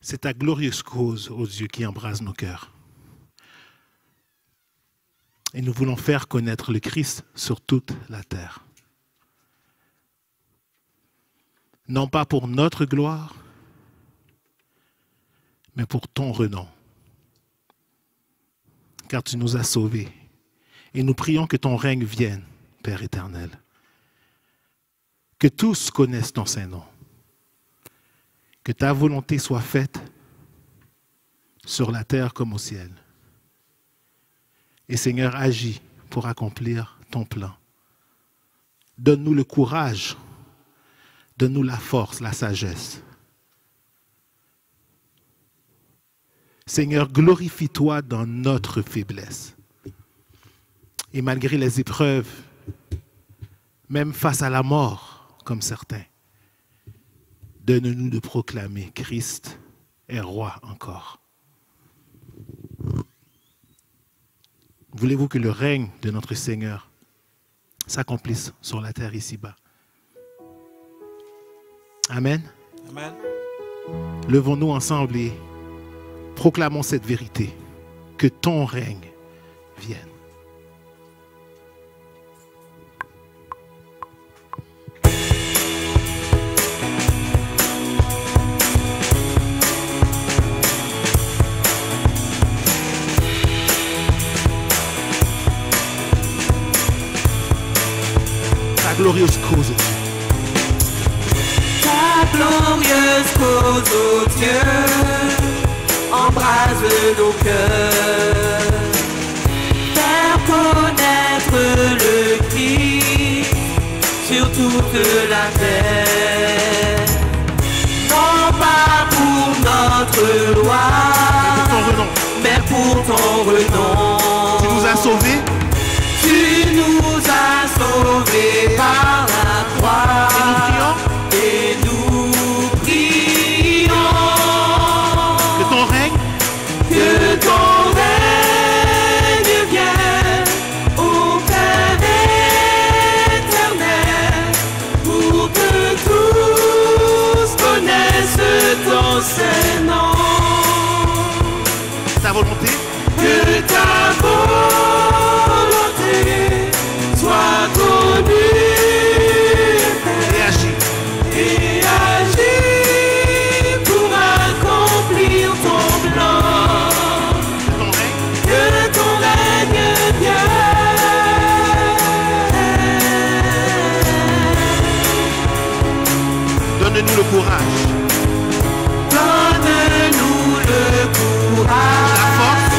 C'est ta glorieuse cause, ô Dieu, qui embrase nos cœurs. Et nous voulons faire connaître le Christ sur toute la terre. Non pas pour notre gloire, mais pour ton renom. Car tu nous as sauvés. Et nous prions que ton règne vienne, Père éternel. Que tous connaissent ton Saint-Nom. Que ta volonté soit faite sur la terre comme au ciel. Et Seigneur, agis pour accomplir ton plan. Donne-nous le courage, donne-nous la force, la sagesse. Seigneur, glorifie-toi dans notre faiblesse. Et malgré les épreuves, même face à la mort, comme certains, donne-nous de proclamer Christ est roi encore. Voulez-vous que le règne de notre Seigneur s'accomplisse sur la terre ici-bas? Amen. Amen. Levons-nous ensemble et proclamons cette vérité, que ton règne vienne. Ta glorieuse cause, ô Dieu. Ta glorieuse cause, ô Dieu, embrase nos cœurs. Faire connaître le Christ sur toute la terre. Non pas pour notre gloire, mais pour ton renom. Tu nous as sauvés. Tu nous as sauvés par la croix. Et nous prions Que ton règne vienne, ô Père éternel, pour que tous connaissent ton Saint-Nom. ta volonté. Que ta volonté soit connue Et agis. et agis pour accomplir ton plan. Ton règne. Que ton règne vienne. Donne-nous le courage. Donne-nous le courage,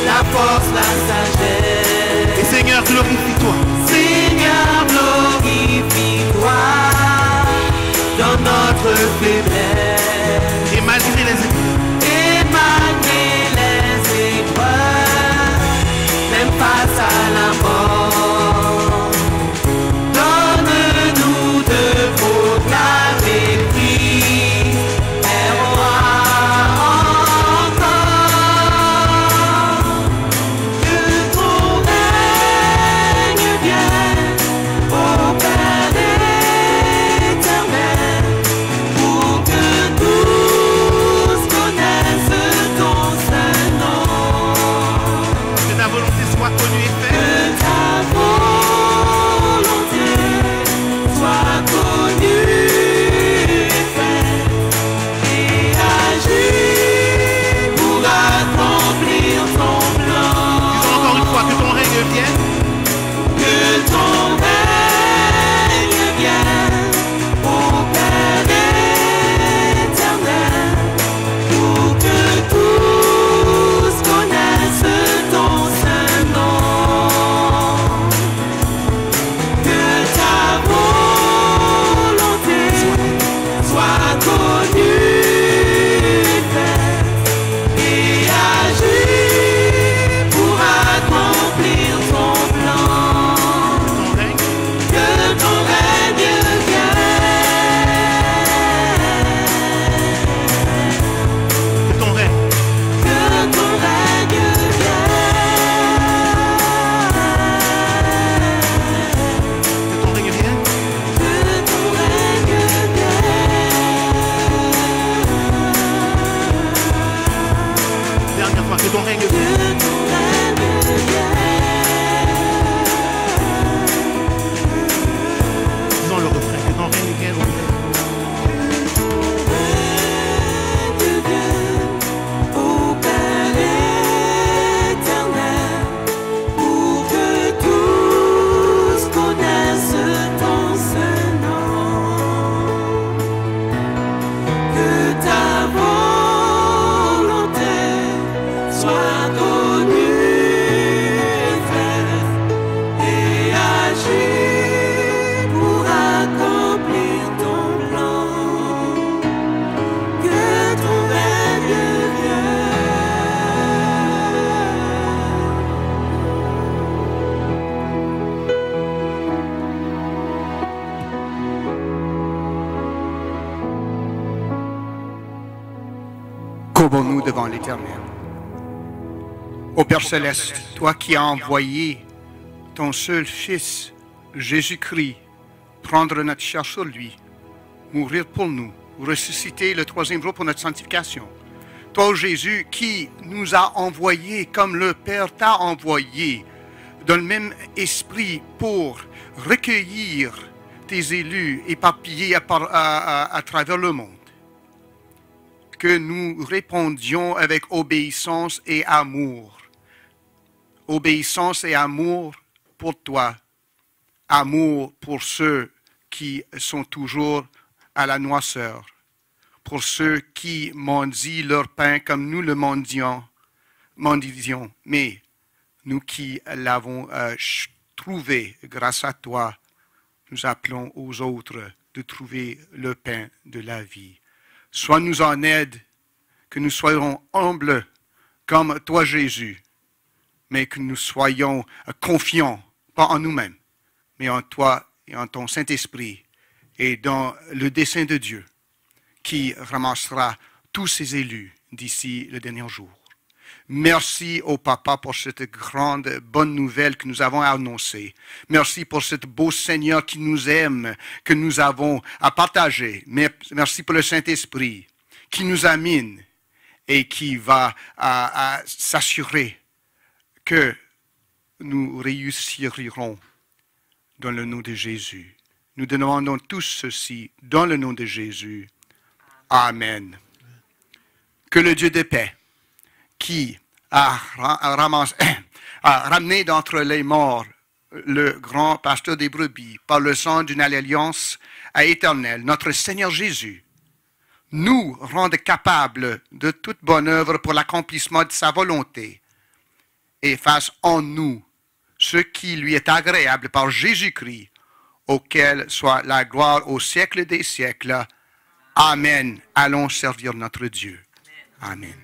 la force, la sagesse. Et Seigneur, glorifie-toi. Seigneur, glorifie-toi dans notre faiblesse. Et malgré les épreuves, Et malgré les épreuves, même face à la mort, donne-nous de proclamer Christ courbons-nous devant l'Éternel. Ô Père Céleste, toi qui as envoyé ton seul Fils, Jésus-Christ, prendre notre chair sur lui, mourir pour nous, ressusciter le troisième jour pour notre sanctification. Toi, Jésus, qui nous a envoyés comme le Père t'a envoyé, dans le même esprit pour recueillir tes élus éparpillés à travers le monde. Que nous répondions avec obéissance et amour. Obéissance et amour pour toi. Amour pour ceux qui sont toujours à la noirceur. Pour ceux qui mendient leur pain comme nous le mendions. Mais nous qui l'avons trouvé grâce à toi, nous appelons aux autres de trouver le pain de la vie. Sois-nous en aide, que nous soyons humbles comme toi, Jésus, mais que nous soyons confiants, pas en nous-mêmes, mais en toi et en ton Saint-Esprit et dans le dessein de Dieu qui ramassera tous ses élus d'ici le dernier jour. Merci au Papa pour cette grande bonne nouvelle que nous avons annoncée. Merci pour ce beau Seigneur qui nous aime, que nous avons à partager. Merci pour le Saint-Esprit qui nous amène et qui va à s'assurer que nous réussirons dans le nom de Jésus. Nous demandons tous ceci dans le nom de Jésus. Amen. Que le Dieu de paix, qui a ramené d'entre les morts le grand pasteur des brebis par le sang d'une alliance éternelle, notre Seigneur Jésus, nous rende capables de toute bonne œuvre pour l'accomplissement de sa volonté et fasse en nous ce qui lui est agréable par Jésus-Christ, auquel soit la gloire au siècle des siècles. Amen. Allons servir notre Dieu. Amen.